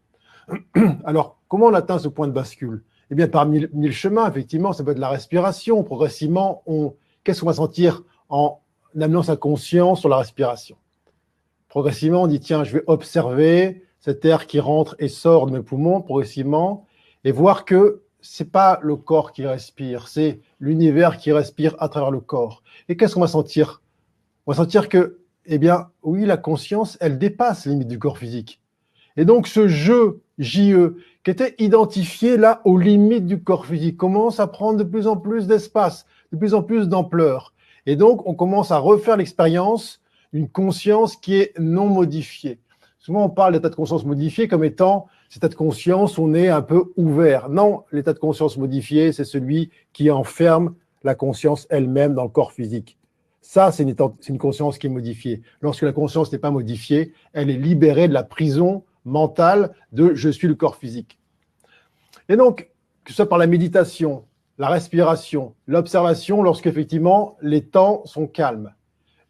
Alors, comment on atteint ce point de bascule? Eh bien, par mille chemins, effectivement, ça peut être la respiration. Progressivement, qu'est-ce qu'on va sentir en amenant sa conscience sur la respiration? Progressivement, on dit, tiens, je vais observer cet air qui rentre et sort de mes poumons, progressivement, et voir que ce n'est pas le corps qui respire, c'est l'univers qui respire à travers le corps. Et qu'est-ce qu'on va sentir? On va sentir que, eh bien, oui, la conscience, elle dépasse les limites du corps physique. Et donc, ce jeu, JE, qui était identifié là aux limites du corps physique, commence à prendre de plus en plus d'espace, de plus en plus d'ampleur. Et donc, on commence à refaire l'expérience d'une conscience qui est non modifiée. Souvent, on parle d'état de conscience modifié comme étant cet état de conscience où on est un peu ouvert. Non, l'état de conscience modifié, c'est celui qui enferme la conscience elle-même dans le corps physique. Ça, c'est une conscience qui est modifiée. Lorsque la conscience n'est pas modifiée, elle est libérée de la prison mentale de « je suis le corps physique ». Et donc, que ce soit par la méditation, la respiration, l'observation, lorsqu'effectivement les temps sont calmes,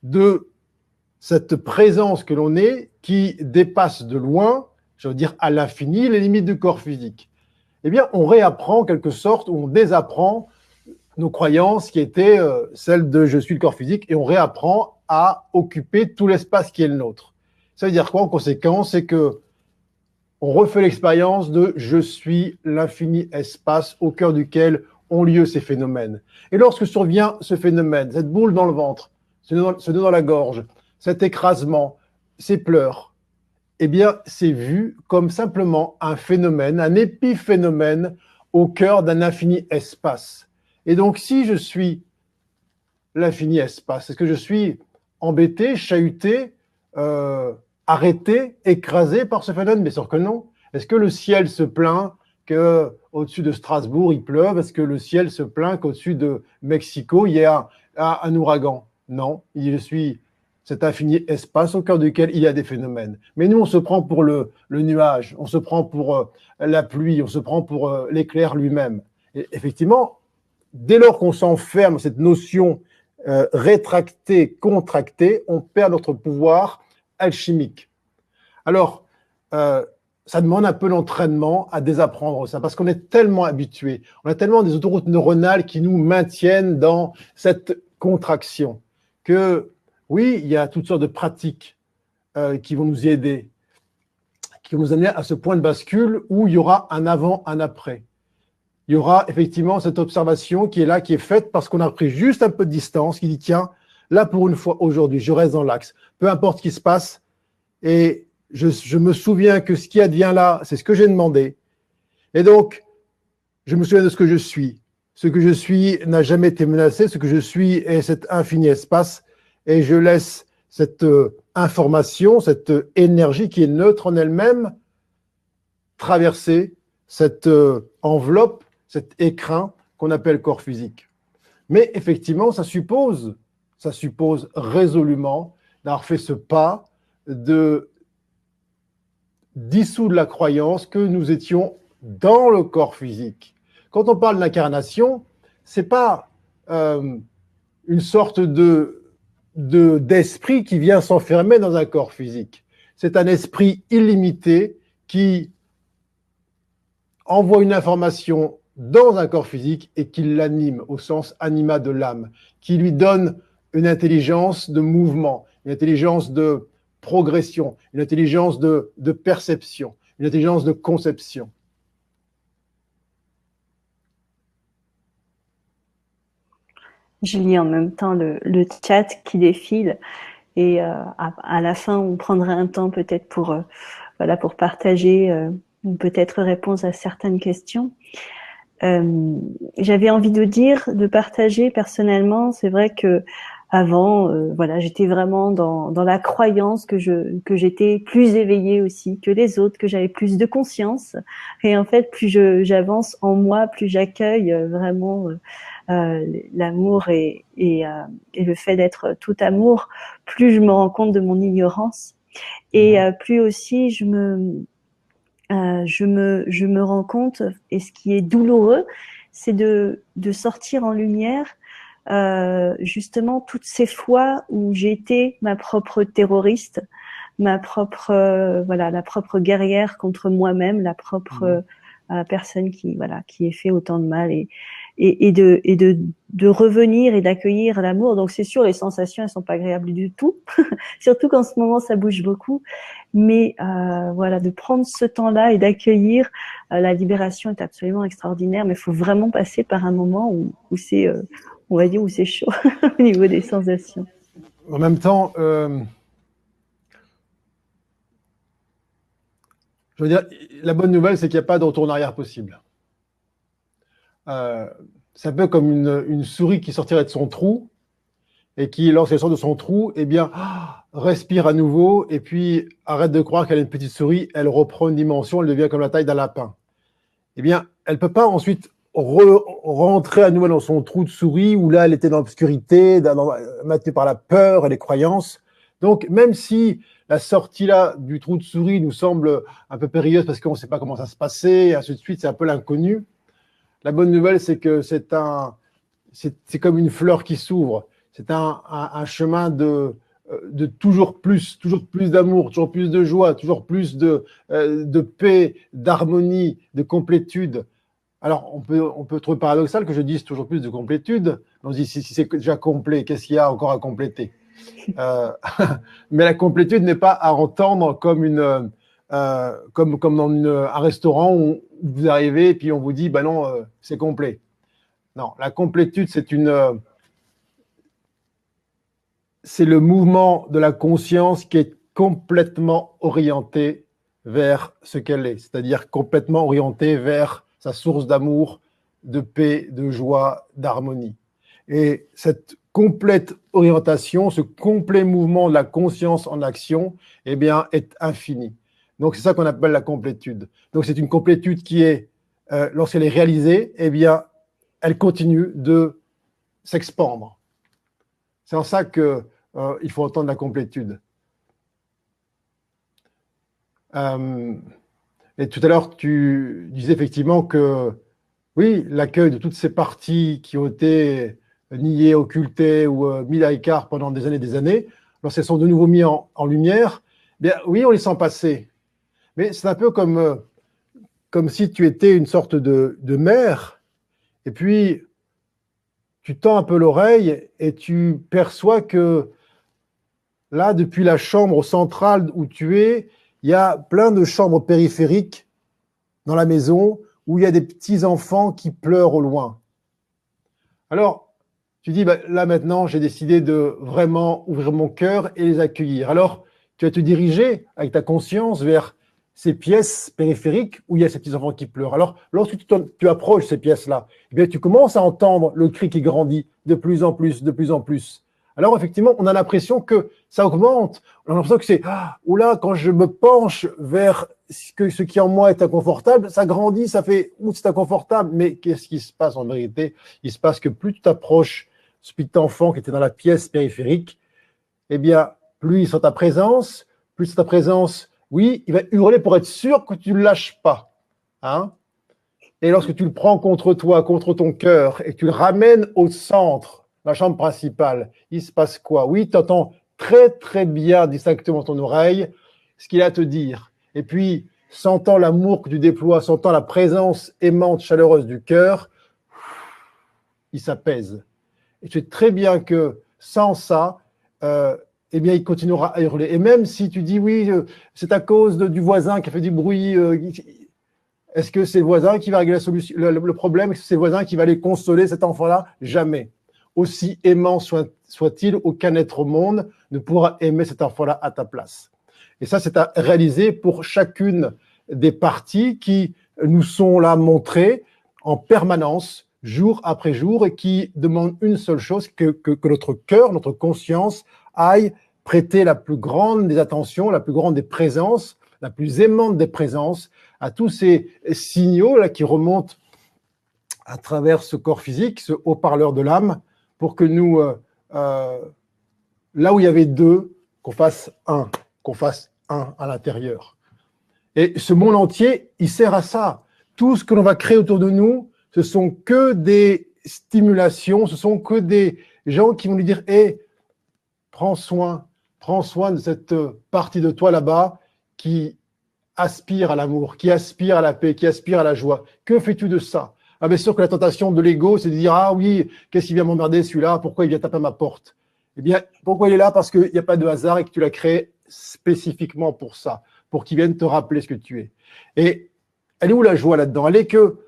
de cette présence que l'on est qui dépasse de loin, je veux dire à l'infini, les limites du corps physique, eh bien, on réapprend en quelque sorte, ou on désapprend nos croyances qui étaient celles de je suis le corps physique, et on réapprend à occuper tout l'espace qui est le nôtre. Ça veut dire quoi en conséquence? C'est que on refait l'expérience de je suis l'infini espace au cœur duquel ont lieu ces phénomènes. Et lorsque survient ce phénomène, cette boule dans le ventre, ce nœud dans la gorge, cet écrasement, ces pleurs, eh bien, c'est vu comme simplement un phénomène, un épiphénomène au cœur d'un infini espace. Et donc, si je suis l'infini espace, est-ce que je suis embêté, chahuté, arrêté, écrasé par ce phénomène? Bien sûr que non. Est-ce que le ciel se plaint qu'au-dessus de Strasbourg, il pleuve? Est-ce que le ciel se plaint qu'au-dessus de Mexico, il y a un ouragan? Non, je suis cet infini espace au cœur duquel il y a des phénomènes. Mais nous, on se prend pour le nuage, on se prend pour la pluie, on se prend pour l'éclair lui-même. Et effectivement, dès lors qu'on s'enferme cette notion rétractée, contractée, on perd notre pouvoir alchimique. Alors, ça demande un peu d'entraînement à désapprendre ça, parce qu'on est tellement habitué, on a tellement des autoroutes neuronales qui nous maintiennent dans cette contraction que, oui, il y a toutes sortes de pratiques qui vont nous y aider, qui vont nous amener à ce point de bascule où il y aura un avant, un après. Il y aura effectivement cette observation qui est là, qui est faite parce qu'on a pris juste un peu de distance, qui dit, tiens, là pour une fois aujourd'hui, je reste dans l'axe, peu importe ce qui se passe, et je me souviens que ce qui advient là, c'est ce que j'ai demandé. Et donc, je me souviens de ce que je suis. Ce que je suis n'a jamais été menacé, ce que je suis est cet infini espace, et je laisse cette information, cette énergie qui est neutre en elle-même, traverser cette enveloppe, cet écrin qu'on appelle corps physique. Mais effectivement, ça suppose résolument d'avoir fait ce pas de dissoudre la croyance que nous étions dans le corps physique. Quand on parle d'incarnation, c'est pas une sorte d'esprit qui vient s'enfermer dans un corps physique. C'est un esprit illimité qui envoie une information dans un corps physique et qui l'anime au sens anima de l'âme, qui lui donne une intelligence de mouvement, une intelligence de progression, une intelligence de perception, une intelligence de conception. Je lis en même temps le chat qui défile et à la fin, on prendra un temps peut-être pour partager ou peut-être répondre à certaines questions. J'avais envie de partager personnellement. C'est vrai que avant, j'étais vraiment dans la croyance que j'étais plus éveillée aussi que les autres, que j'avais plus de conscience. Et en fait, plus j'avance en moi, plus j'accueille vraiment l'amour et le fait d'être tout amour, plus je me rends compte de mon ignorance et plus aussi je me rends compte, et ce qui est douloureux, c'est de sortir en lumière justement toutes ces fois où j'ai été ma propre terroriste, ma propre la propre guerrière contre moi-même, la propre personne qui ait fait autant de mal et de revenir et d'accueillir l'amour. Donc c'est sûr, les sensations elles sont pas agréables du tout, surtout qu'en ce moment ça bouge beaucoup. Mais de prendre ce temps-là et d'accueillir la libération est absolument extraordinaire. Mais il faut vraiment passer par un moment où c'est, on va dire, où c'est chaud au niveau des sensations. En même temps, je veux dire, la bonne nouvelle, c'est qu'il n'y a pas de retour en arrière possible. C'est un peu comme une souris qui sortirait de son trou et qui, lorsqu'elle sort de son trou, eh bien, respire à nouveau et puis arrête de croire qu'elle est une petite souris, elle reprend une dimension, elle devient comme la taille d'un lapin. Eh bien, elle ne peut pas ensuite rentrer à nouveau dans son trou de souris où là, elle était dans l'obscurité, maintenue par la peur et les croyances. Donc, même si la sortie là du trou de souris nous semble un peu périlleuse parce qu'on ne sait pas comment ça se passait, et ainsi de suite, c'est un peu l'inconnu. La bonne nouvelle, c'est que c'est comme une fleur qui s'ouvre. C'est un chemin de toujours plus d'amour, toujours plus de joie, toujours plus de paix, d'harmonie, de complétude. Alors, on peut trouver paradoxal que je dise toujours plus de complétude. On se dit, si c'est déjà complet, qu'est-ce qu'il y a encore à compléter? Mais la complétude n'est pas à entendre comme comme dans un restaurant où vous arrivez et puis on vous dit, bah non, c'est complet. Non, la complétude, c'est le mouvement de la conscience qui est complètement orienté vers ce qu'elle est, c'est-à-dire complètement orienté vers sa source d'amour, de paix, de joie, d'harmonie. Et cette complète orientation, ce complet mouvement de la conscience en action, eh bien, est infini. Donc, c'est ça qu'on appelle la complétude. Donc, c'est une complétude qui est, lorsqu'elle est réalisée, eh bien, elle continue de s'expandre. C'est en ça que il faut entendre la complétude. Et tout à l'heure, tu disais effectivement que, oui, l'accueil de toutes ces parties qui ont été niées, occultées ou mises à l'écart pendant des années, lorsqu'elles sont de nouveau mises en lumière, bien, oui, on les sent passer. Mais c'est un peu comme si tu étais une sorte de mère, et puis tu tends un peu l'oreille et tu perçois que là, depuis la chambre centrale où tu es, il y a plein de chambres périphériques dans la maison où il y a des petits-enfants qui pleurent au loin. Alors, tu dis, bah, là maintenant, j'ai décidé de vraiment ouvrir mon cœur et les accueillir. Alors, tu vas te diriger avec ta conscience vers ces pièces périphériques où il y a ces petits-enfants qui pleurent. Alors, lorsque tu approches ces pièces-là, eh bien, tu commences à entendre le cri qui grandit de plus en plus, de plus en plus. Alors, effectivement, on a l'impression que ça augmente. On a l'impression que c'est, oh là, quand je me penche vers ce qui en moi est inconfortable, ça grandit, ça fait, c'est inconfortable. Mais qu'est-ce qui se passe en vérité? Il se passe que plus tu t'approches ce petit enfant qui était dans la pièce périphérique, eh bien, plus il sent ta présence, plus ta présence, oui, il va hurler pour être sûr que tu ne le lâches pas. Hein? Et lorsque tu le prends contre toi, contre ton cœur, et que tu le ramènes au centre, la chambre principale, il se passe quoi? Oui, tu entends très, très bien, distinctement dans ton oreille, ce qu'il a à te dire. Et puis, sentant l'amour que tu déploies, sentant la présence aimante, chaleureuse du cœur, il s'apaise. Et tu sais très bien que sans ça, eh bien, il continuera à hurler. Et même si tu dis, oui, c'est à cause du voisin qui a fait du bruit, est-ce que c'est le voisin qui va régler le problème? Est-ce que c'est le voisin qui va aller consoler cet enfant-là? Jamais. Aussi aimant soit-il, aucun être au monde ne pourra aimer cet enfant-là à ta place. Et ça, c'est à réaliser pour chacune des parties qui nous sont là montrées en permanence, jour après jour, et qui demandent une seule chose, que notre cœur, notre conscience aille prêter la plus grande des attentions, la plus grande des présences, la plus aimante des présences à tous ces signaux là qui remontent à travers ce corps physique, ce haut-parleur de l'âme, pour que nous, là où il y avait deux, qu'on fasse un à l'intérieur. Et ce monde entier, il sert à ça. Tout ce que l'on va créer autour de nous, ce sont que des stimulations, ce sont que des gens qui vont lui dire, hé, prends soin de cette partie de toi là-bas qui aspire à l'amour, qui aspire à la paix, qui aspire à la joie. Que fais-tu de ça? Ah, bien sûr que la tentation de l'ego, c'est de dire, ah oui, qu'est-ce qu'il vient m'emmerder celui-là? Pourquoi il vient taper à ma porte? Eh bien, pourquoi il est là? Parce qu'il n'y a pas de hasard et que tu l'as créé spécifiquement pour ça, pour qu'il vienne te rappeler ce que tu es. Et elle est où la joie là-dedans? Elle est que,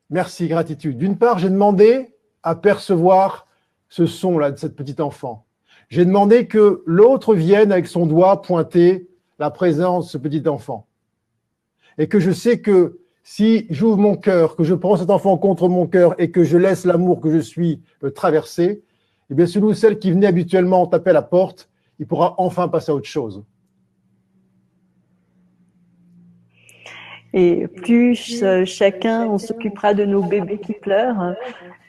merci, gratitude. D'une part, j'ai demandé à percevoir ce son-là de cette petite enfant. J'ai demandé que l'autre vienne avec son doigt pointer la présence de ce petit enfant. Et que je sais que si j'ouvre mon cœur, que je prends cet enfant contre mon cœur et que je laisse l'amour que je suis traverser, eh bien celui ou celle qui venait habituellement taper à la porte, il pourra enfin passer à autre chose. Et plus chacun, on s'occupera de nos bébés qui pleurent,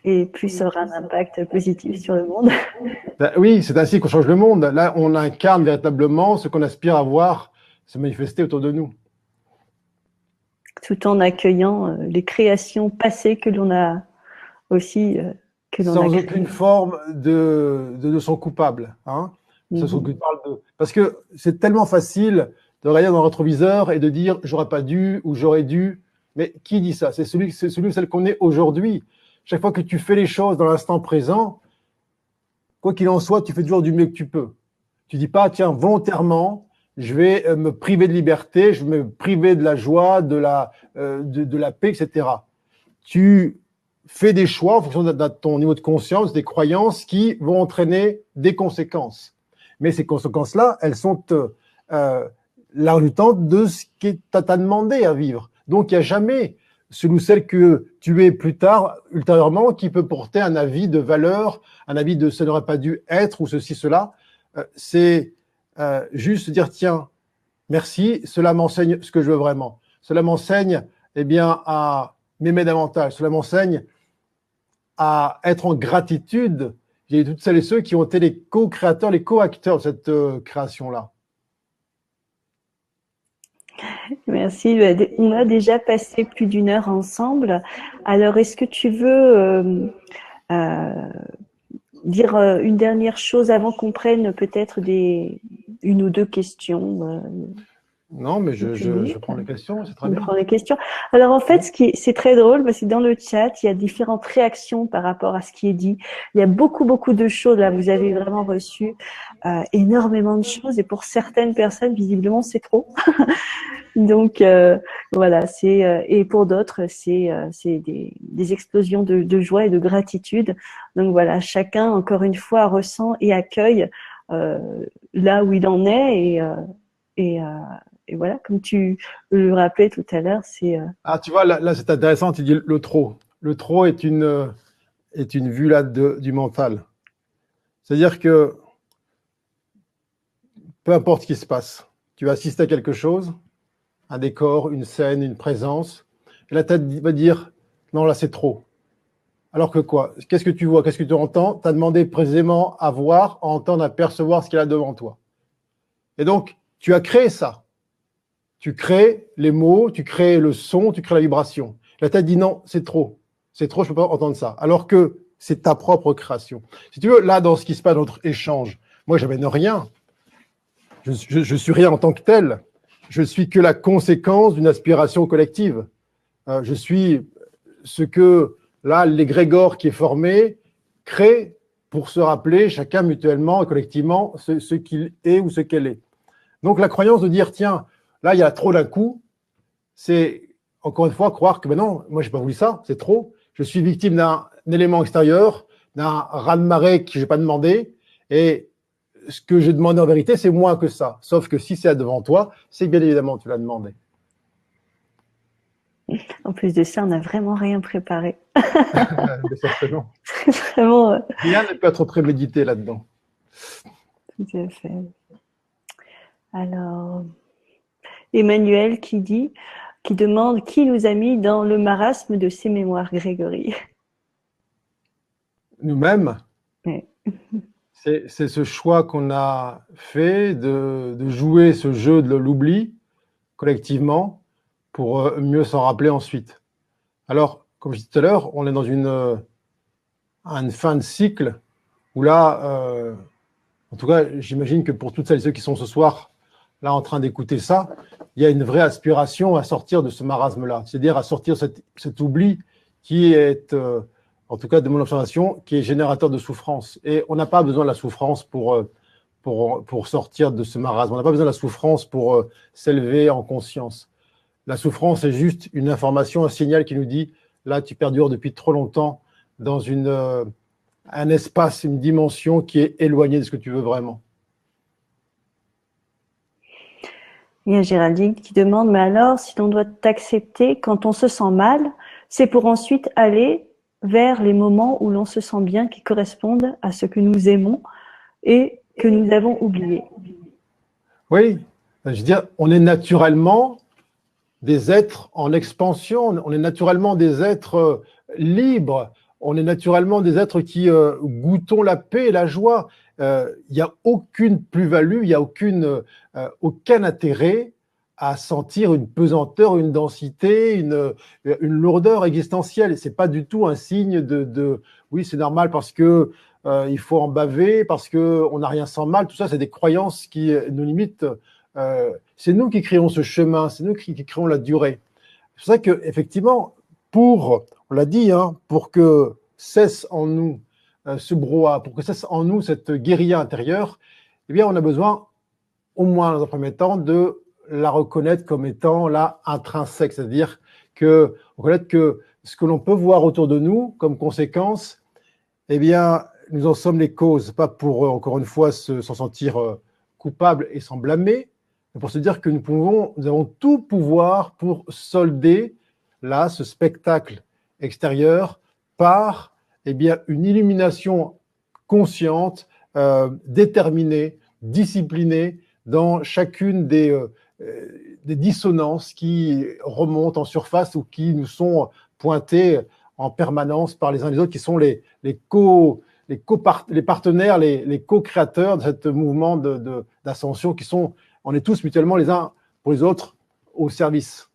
et plus ça aura un impact positif sur le monde. Ben oui, c'est ainsi qu'on change le monde. Là, on incarne véritablement ce qu'on aspire à voir se manifester autour de nous. Tout en accueillant les créations passées que l'on a aussi sans aucune forme de son coupable. Hein. Parce que c'est tellement facile de regarder dans le rétroviseur et de dire « j'aurais pas dû » ou « j'aurais dû ». Mais qui dit ça? C'est celui ou celle qu'on est aujourd'hui. Chaque fois que tu fais les choses dans l'instant présent, quoi qu'il en soit, tu fais toujours du mieux que tu peux. Tu dis pas, tiens, volontairement, je vais me priver de liberté, je vais me priver de la joie, de la paix, etc. Tu fais des choix en fonction de ton niveau de conscience, des croyances qui vont entraîner des conséquences. Mais ces conséquences-là, elles sont la résultante de ce que t'as demandé à vivre. Donc, il n'y a jamais celui ou celle que tu es plus tard, ultérieurement, qui peut porter un avis de valeur, un avis de ça n'aurait pas dû être ou ceci, cela. C'est juste dire, tiens, merci, cela m'enseigne ce que je veux vraiment. Cela m'enseigne, eh bien, à m'aimer davantage. Cela m'enseigne à être en gratitude. Il y a toutes celles et ceux qui ont été les co-créateurs, les co-acteurs de cette création-là. Merci. On a déjà passé plus d'une heure ensemble. Alors, est-ce que tu veux dire une dernière chose avant qu'on prenne peut-être une ou deux questions Non, mais je prends les questions, c'est très bien. On prend les questions. Alors en fait, c'est très drôle parce que dans le chat, il y a différentes réactions par rapport à ce qui est dit. Il y a beaucoup de choses là. Vous avez vraiment reçu énormément de choses et pour certaines personnes, visiblement, c'est trop. Donc voilà, et pour d'autres, c'est des explosions de joie et de gratitude. Donc voilà, chacun encore une fois ressent et accueille là où il en est et voilà, comme tu le rappelais tout à l'heure, c'est. Ah, tu vois, là c'est intéressant. Tu dis le trop. Le trop est une vue là du mental. C'est-à-dire que peu importe ce qui se passe, tu vas assister à quelque chose, un décor, une scène, une présence, et la tête va dire non, là c'est trop. Alors que quoi? Qu'est-ce que tu vois? Qu'est-ce que tu entends? Tu as demandé précisément à voir, à entendre, à percevoir ce qu'il y a devant toi. Et donc, tu as créé ça. Tu crées les mots, tu crées le son, tu crées la vibration. La tête dit non, c'est trop. C'est trop, je ne peux pas entendre ça. Alors que c'est ta propre création. Si tu veux, là, dans ce qui se passe dans notre échange, moi, je n'amène rien. Je suis rien en tant que tel. Je suis que la conséquence d'une aspiration collective. Je suis ce que, là, l'égrégore qui est formé crée pour se rappeler chacun mutuellement et collectivement ce qu'il est ou ce qu'elle est. Donc, la croyance de dire, tiens, là, il y a trop d'un coup, c'est, encore une fois, croire que, ben non, moi, je n'ai pas voulu ça, c'est trop. Je suis victime d'un élément extérieur, d'un raz-de-marée que je n'ai pas demandé, et ce que j'ai demandé en vérité, c'est moins que ça. Sauf que si c'est devant toi, c'est que bien évidemment tu l'as demandé. En plus de ça, on n'a vraiment rien préparé. Mais certainement. Vraiment. Rien ne peut être prémédité là-dedans. Tout à fait. Alors, Emmanuel qui demande qui nous a mis dans le marasme de ces mémoires, Grégory. Nous-mêmes. Oui. C'est ce choix qu'on a fait de jouer ce jeu de l'oubli collectivement pour mieux s'en rappeler ensuite. Alors, comme je disais tout à l'heure, on est dans une fin de cycle où là, en tout cas, j'imagine que pour toutes celles et ceux qui sont ce soir là en train d'écouter ça, il y a une vraie aspiration à sortir de ce marasme-là, c'est-à-dire à sortir cet oubli qui est, en tout cas de mon observation, qui est générateur de souffrance. Et on n'a pas besoin de la souffrance pour sortir de ce marasme. On n'a pas besoin de la souffrance pour s'élever en conscience. La souffrance est juste une information, un signal qui nous dit là, tu perdures depuis trop longtemps dans un espace, une dimension qui est éloignée de ce que tu veux vraiment. Il y a Géraldine qui demande, mais alors, si l'on doit t'accepter quand on se sent mal, c'est pour ensuite aller vers les moments où l'on se sent bien, qui correspondent à ce que nous aimons et que nous avons oublié. Oui, je veux dire, on est naturellement des êtres en expansion, on est naturellement des êtres libres, on est naturellement des êtres qui goûtons la paix et la joie. Il n'y a aucune plus-value, il n'y a aucun intérêt à sentir une pesanteur, une densité, une lourdeur existentielle. Ce n'est pas du tout un signe oui, c'est normal parce que il faut en baver, parce qu'on n'a rien sans mal. Tout ça, c'est des croyances qui nous limitent. C'est nous qui créons ce chemin, c'est nous qui créons la durée. C'est vrai qu'effectivement, on l'a dit, hein, pour que cesse en nous ce brouhaha, pour que cesse en nous cette guérilla intérieure, eh bien, on a besoin, au moins dans un premier temps, de la reconnaître comme étant là intrinsèque, c'est-à-dire que reconnaître que ce que l'on peut voir autour de nous comme conséquence, eh bien, nous en sommes les causes, pas pour, encore une fois, s'en sentir coupable et s'en blâmer, mais pour se dire que nous avons tout pouvoir pour solder là ce spectacle extérieur par eh bien, une illumination consciente, déterminée, disciplinée dans chacune des dissonances qui remontent en surface ou qui nous sont pointées en permanence par les uns et les autres, qui sont les partenaires, les co-créateurs de ce mouvement d'ascension, on est tous mutuellement les uns pour les autres au service.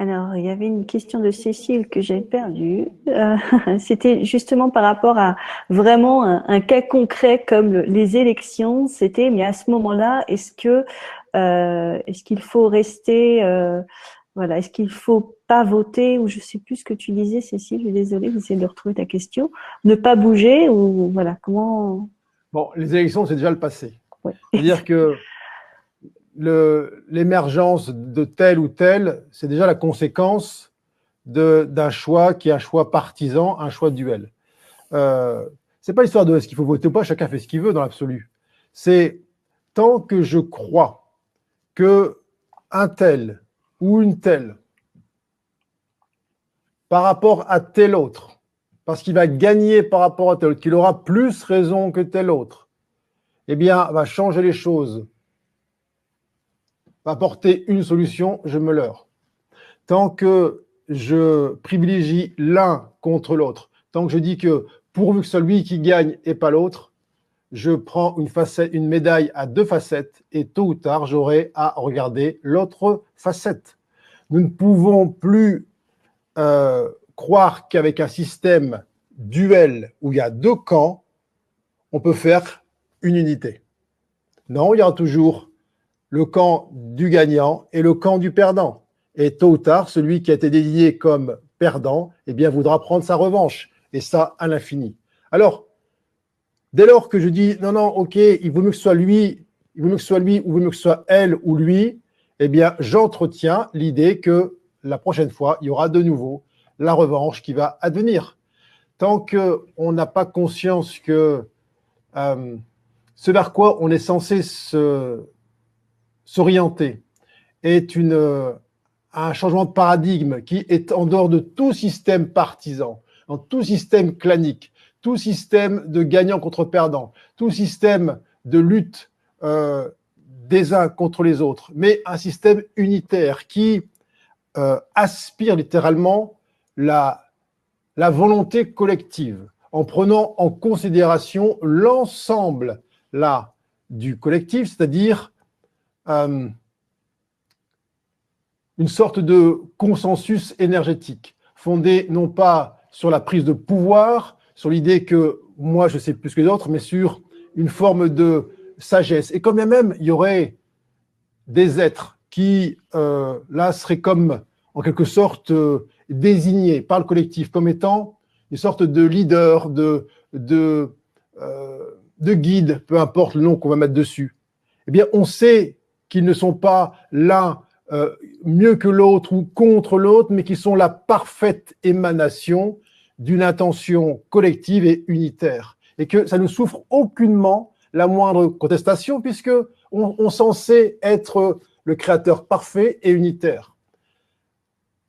Alors, il y avait une question de Cécile que j'ai perdue. C'était justement par rapport à vraiment un cas concret comme les élections. C'était, mais à ce moment-là, est-ce qu'il faut rester, voilà, est-ce qu'il faut pas voter, ou je sais plus ce que tu disais, Cécile, je suis désolée, j'essaie de retrouver ta question. Ne pas bouger, ou voilà, comment? Bon, les élections, c'est déjà le passé. Ouais. C'est-à-dire que l'émergence de tel ou tel, c'est déjà la conséquence d'un choix qui est un choix partisan, un choix duel. C'est pas l'histoire de est-ce qu'il faut voter ou pas, chacun fait ce qu'il veut dans l'absolu. C'est tant que je crois que un tel ou une telle, par rapport à tel autre, parce qu'il va gagner par rapport à tel autre, qu'il aura plus raison que tel autre, eh bien, va changer les choses, va apporter une solution, je me leurre. Tant que je privilégie l'un contre l'autre, tant que je dis que pourvu que celui qui gagne et pas l'autre, je prends une médaille à deux facettes et tôt ou tard, j'aurai à regarder l'autre facette. Nous ne pouvons plus croire qu'avec un système duel où il y a deux camps, on peut faire une unité. Non, il y aura toujours le camp du gagnant et le camp du perdant. Et tôt ou tard, celui qui a été désigné comme perdant, eh bien, voudra prendre sa revanche. Et ça, à l'infini. Alors, dès lors que je dis, non, non, ok, il vaut mieux que ce soit lui, il vaut mieux que ce soit lui, ou il vaut mieux que ce soit elle ou lui, eh bien, j'entretiens l'idée que la prochaine fois, il y aura de nouveau la revanche qui va advenir. Tant qu'on n'a pas conscience que ce vers quoi on est censé s'orienter est un changement de paradigme qui est en dehors de tout système partisan, dans tout système clanique, tout système de gagnant contre perdant, tout système de lutte des uns contre les autres, mais un système unitaire qui aspire littéralement la volonté collective, en prenant en considération l'ensemble là du collectif, c'est-à-dire une sorte de consensus énergétique, fondé non pas sur la prise de pouvoir, sur l'idée que moi je sais plus que les autres, mais sur une forme de sagesse. Et quand bien même il y aurait des êtres qui, là, seraient comme, en quelque sorte, désignés par le collectif comme étant une sorte de leader, de guide, peu importe le nom qu'on va mettre dessus, eh bien, on sait qu'ils ne sont pas l'un mieux que l'autre ou contre l'autre, mais qu'ils sont la parfaite émanation d'une intention collective et unitaire. Et que ça ne souffre aucunement la moindre contestation, puisque on censé être le créateur parfait et unitaire.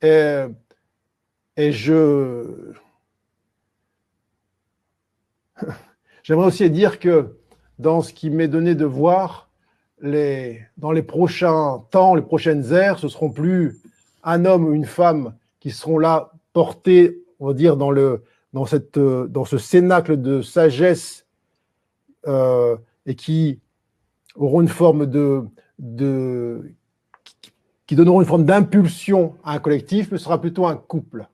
Et j'aimerais aussi dire que dans ce qui m'est donné de voir, dans les prochains temps, les prochaines ères, ce ne seront plus un homme ou une femme qui seront là portés, on va dire, dans ce cénacle de sagesse et qui auront une forme qui donneront une forme d'impulsion à un collectif, mais ce sera plutôt un couple.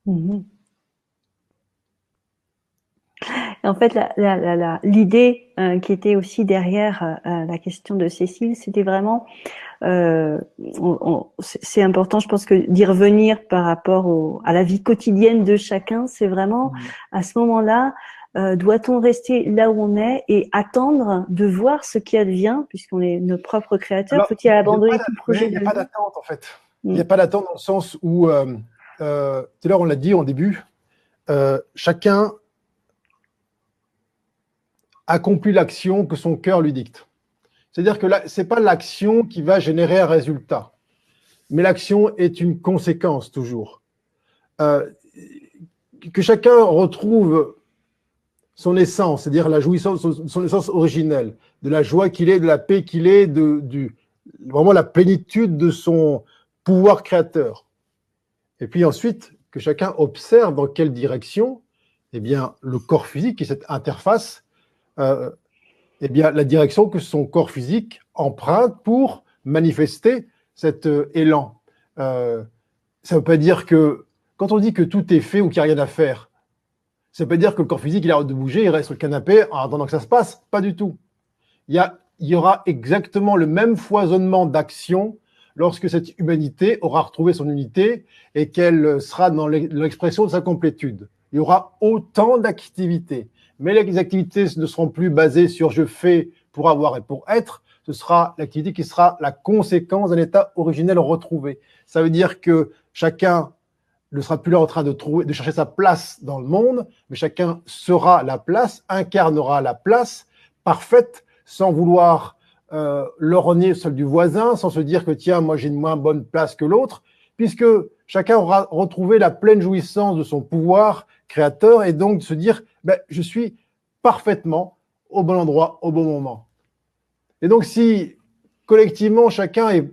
Mmh. Et en fait, l'idée qui était aussi derrière la question de Cécile, c'était vraiment, c'est important, je pense que d'y revenir par rapport à la vie quotidienne de chacun, c'est vraiment à ce moment-là, doit-on rester là où on est et attendre de voir ce qui advient, puisqu'on est nos propres créateurs? Faut-il abandonner tout projet Il n'y a pas d'attente, en fait. Il n'y a Mm. pas d'attente dans le sens où, tout à l'heure, on l'a dit en début, chacun accomplit l'action que son cœur lui dicte. C'est-à-dire que ce n'est pas l'action qui va générer un résultat, mais l'action est une conséquence toujours. Que chacun retrouve son essence, c'est-à-dire la jouissance, son essence originelle, de la joie qu'il est, de la paix qu'il est, vraiment la plénitude de son pouvoir créateur. Et puis ensuite, que chacun observe dans quelle direction, eh bien, le corps physique et cette interface, eh bien, la direction que son corps physique emprunte pour manifester cet élan. Ça ne veut pas dire que, quand on dit que tout est fait ou qu'il n'y a rien à faire, ça ne veut pas dire que le corps physique, il arrête de bouger, il reste sur le canapé en attendant que ça se passe. Pas du tout. Il y aura exactement le même foisonnement d'actions lorsque cette humanité aura retrouvé son unité et qu'elle sera dans l'expression de sa complétude. Il y aura autant d'activités. Mais les activités ne seront plus basées sur je fais pour avoir et pour être. Ce sera l'activité qui sera la conséquence d'un état originel retrouvé. Ça veut dire que chacun ne sera plus là en train de chercher sa place dans le monde, mais chacun sera la place, incarnera la place parfaite, sans vouloir lorgner celle du voisin, sans se dire que tiens, moi j'ai une moins bonne place que l'autre, puisque chacun aura retrouvé la pleine jouissance de son pouvoir créateur et donc de se dire ben, je suis parfaitement au bon endroit, au bon moment. Et donc si collectivement chacun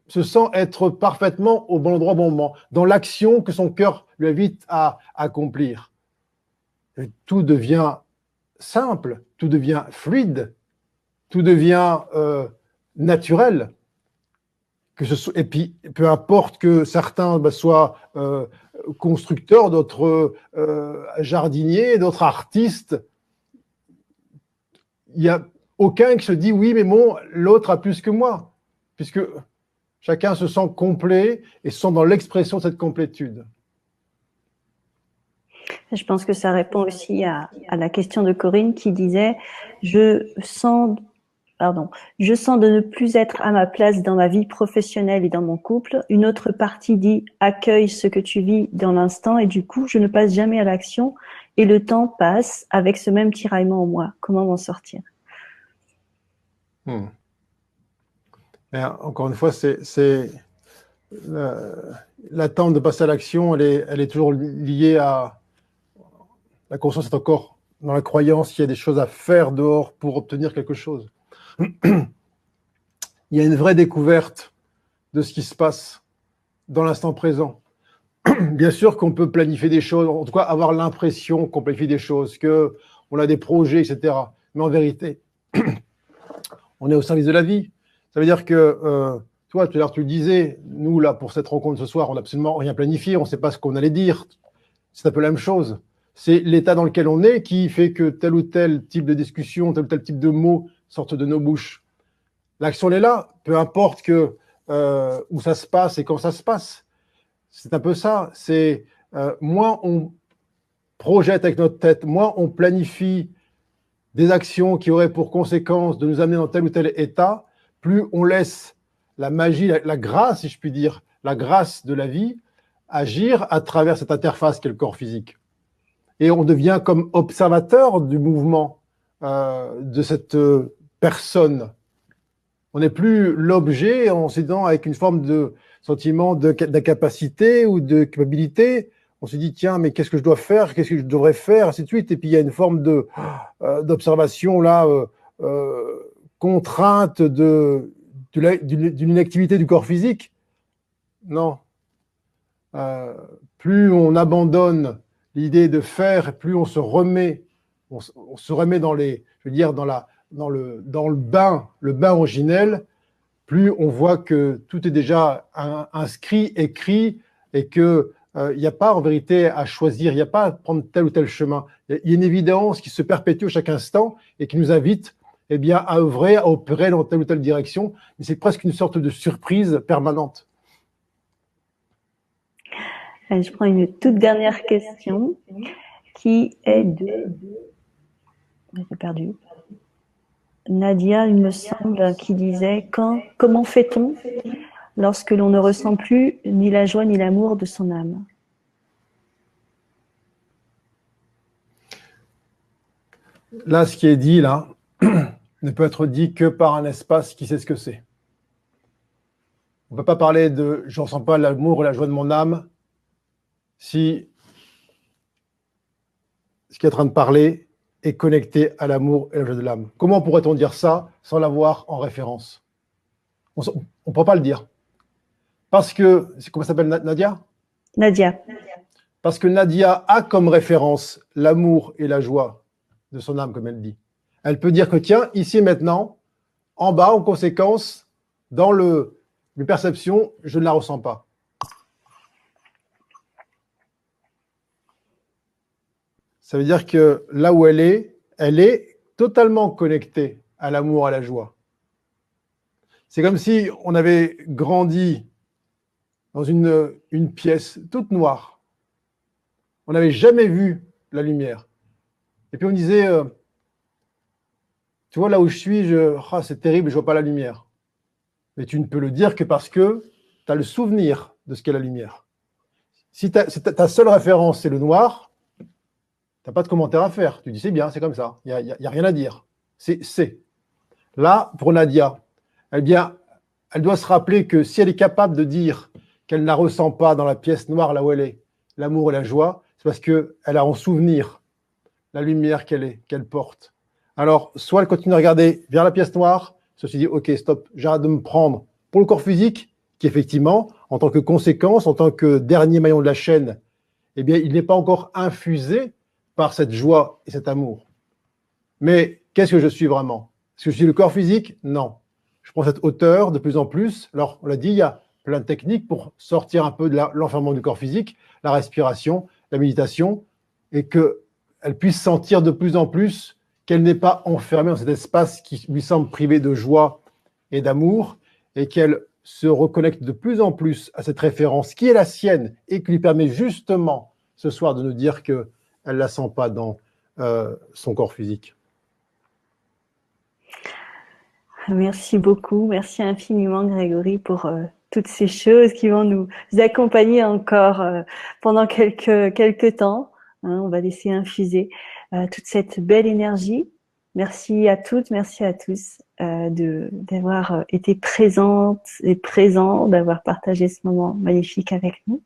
se sent être parfaitement au bon endroit, au bon moment, dans l'action que son cœur lui invite à accomplir, et tout devient simple, tout devient fluide, tout devient naturel. Et puis, peu importe que certains soient constructeurs, d'autres jardiniers, d'autres artistes, il n'y a aucun qui se dit oui, mais bon, l'autre a plus que moi, puisque chacun se sent complet et se sent dans l'expression de cette complétude. Je pense que ça répond aussi à la question de Corinne qui disait je sens de ne plus être à ma place dans ma vie professionnelle et dans mon couple. Une autre partie dit accueille ce que tu vis dans l'instant et du coup, je ne passe jamais à l'action et le temps passe avec ce même tiraillement en moi. Comment m'en sortir? Mais encore une fois, l'attente de passer à l'action, elle est toujours liée à la conscience est encore dans la croyance qu'il y a des choses à faire dehors pour obtenir quelque chose. Il y a une vraie découverte de ce qui se passe dans l'instant présent. Bien sûr qu'on peut planifier des choses, en tout cas avoir l'impression qu'on planifie des choses, qu'on a des projets, etc. Mais en vérité, on est au service de la vie. Ça veut dire que, toi, tout à l'heure, tu le disais, nous, là, pour cette rencontre ce soir, on n'a absolument rien planifié, on ne sait pas ce qu'on allait dire. C'est un peu la même chose. C'est l'état dans lequel on est qui fait que tel ou tel type de discussion, tel ou tel type de mots sortent de nos bouches. L'action, elle est là, peu importe où ça se passe et quand ça se passe. C'est un peu ça. C'est moins on projette avec notre tête, moins on planifie des actions qui auraient pour conséquence de nous amener dans tel ou tel état, plus on laisse la magie, la grâce, si je puis dire, la grâce de la vie agir à travers cette interface qu'est le corps physique. Et on devient comme observateur du mouvement de cette personne. On n'est plus l'objet en s'aidant avec une forme de sentiment d'incapacité ou de culpabilité. On se dit, tiens, mais qu'est-ce que je dois faire? Qu'est-ce que je devrais faire? Ainsi de suite. Et puis, il y a une forme d'observation, là, contrainte d'une inactivité du corps physique. Non. Plus on abandonne l'idée de faire, plus on se remet dans le bain originel, plus on voit que tout est déjà inscrit, écrit, et que il n'y a pas en vérité à choisir, il n'y a pas à prendre tel ou tel chemin. Il y a une évidence qui se perpétue à chaque instant et qui nous invite eh bien, à œuvrer, à opérer dans telle ou telle direction. Mais c'est presque une sorte de surprise permanente. Je prends une toute dernière question qui est de... J'ai perdu. Nadia, il me semble, qui disait comment fait-on lorsque l'on ne ressent plus ni la joie ni l'amour de son âme? Là, ce qui est dit là ne peut être dit que par un espace qui sait ce que c'est. On ne peut pas parler de « je ne ressens pas l'amour et la joie de mon âme » si ce qui est en train de parler est connecté à l'amour et la joie de l'âme. Comment pourrait-on dire ça sans l'avoir en référence? On ne peut pas le dire. Parce que, comment s'appelle Nadia? Nadia. Parce que Nadia a comme référence l'amour et la joie de son âme, comme elle dit. Elle peut dire que, tiens, ici et maintenant, en bas, en conséquence, dans le perception, je ne la ressens pas. Ça veut dire que là où elle est totalement connectée à l'amour, à la joie. C'est comme si on avait grandi dans une pièce toute noire. On n'avait jamais vu la lumière. Et puis on disait, tu vois, là où je suis, c'est terrible, je ne vois pas la lumière. Mais tu ne peux le dire que parce que tu as le souvenir de ce qu'est la lumière. Si ta seule référence, c'est le noir, tu n'as pas de commentaire à faire. Tu dis, c'est bien, c'est comme ça. Il n'y a rien à dire. C'est. Là, pour Nadia, eh bien, elle doit se rappeler que si elle est capable de dire qu'elle ne la ressent pas dans la pièce noire, là où elle est, l'amour et la joie, c'est parce qu'elle a en souvenir la lumière qu'elle porte. Alors, soit elle continue à regarder vers la pièce noire, soit elle se dit, ok, stop, j'arrête de me prendre pour le corps physique, qui effectivement, en tant que conséquence, en tant que dernier maillon de la chaîne, eh bien, il n'est pas encore infusé par cette joie et cet amour. Mais qu'est-ce que je suis vraiment? Est-ce que je suis le corps physique? Non. Je prends cette hauteur de plus en plus. Alors, on l'a dit, il y a plein de techniques pour sortir un peu de l'enfermement du corps physique, la respiration, la méditation, et qu'elle puisse sentir de plus en plus qu'elle n'est pas enfermée dans cet espace qui lui semble privé de joie et d'amour, et qu'elle se reconnecte de plus en plus à cette référence qui est la sienne et qui lui permet justement ce soir de nous dire qu'elle ne la sent pas dans son corps physique. Merci beaucoup, merci infiniment Grégory pour toutes ces choses qui vont nous accompagner encore pendant quelques temps. Hein, on va laisser infuser toute cette belle énergie. Merci à toutes, merci à tous d'avoir été présentes et présents, d'avoir partagé ce moment magnifique avec nous.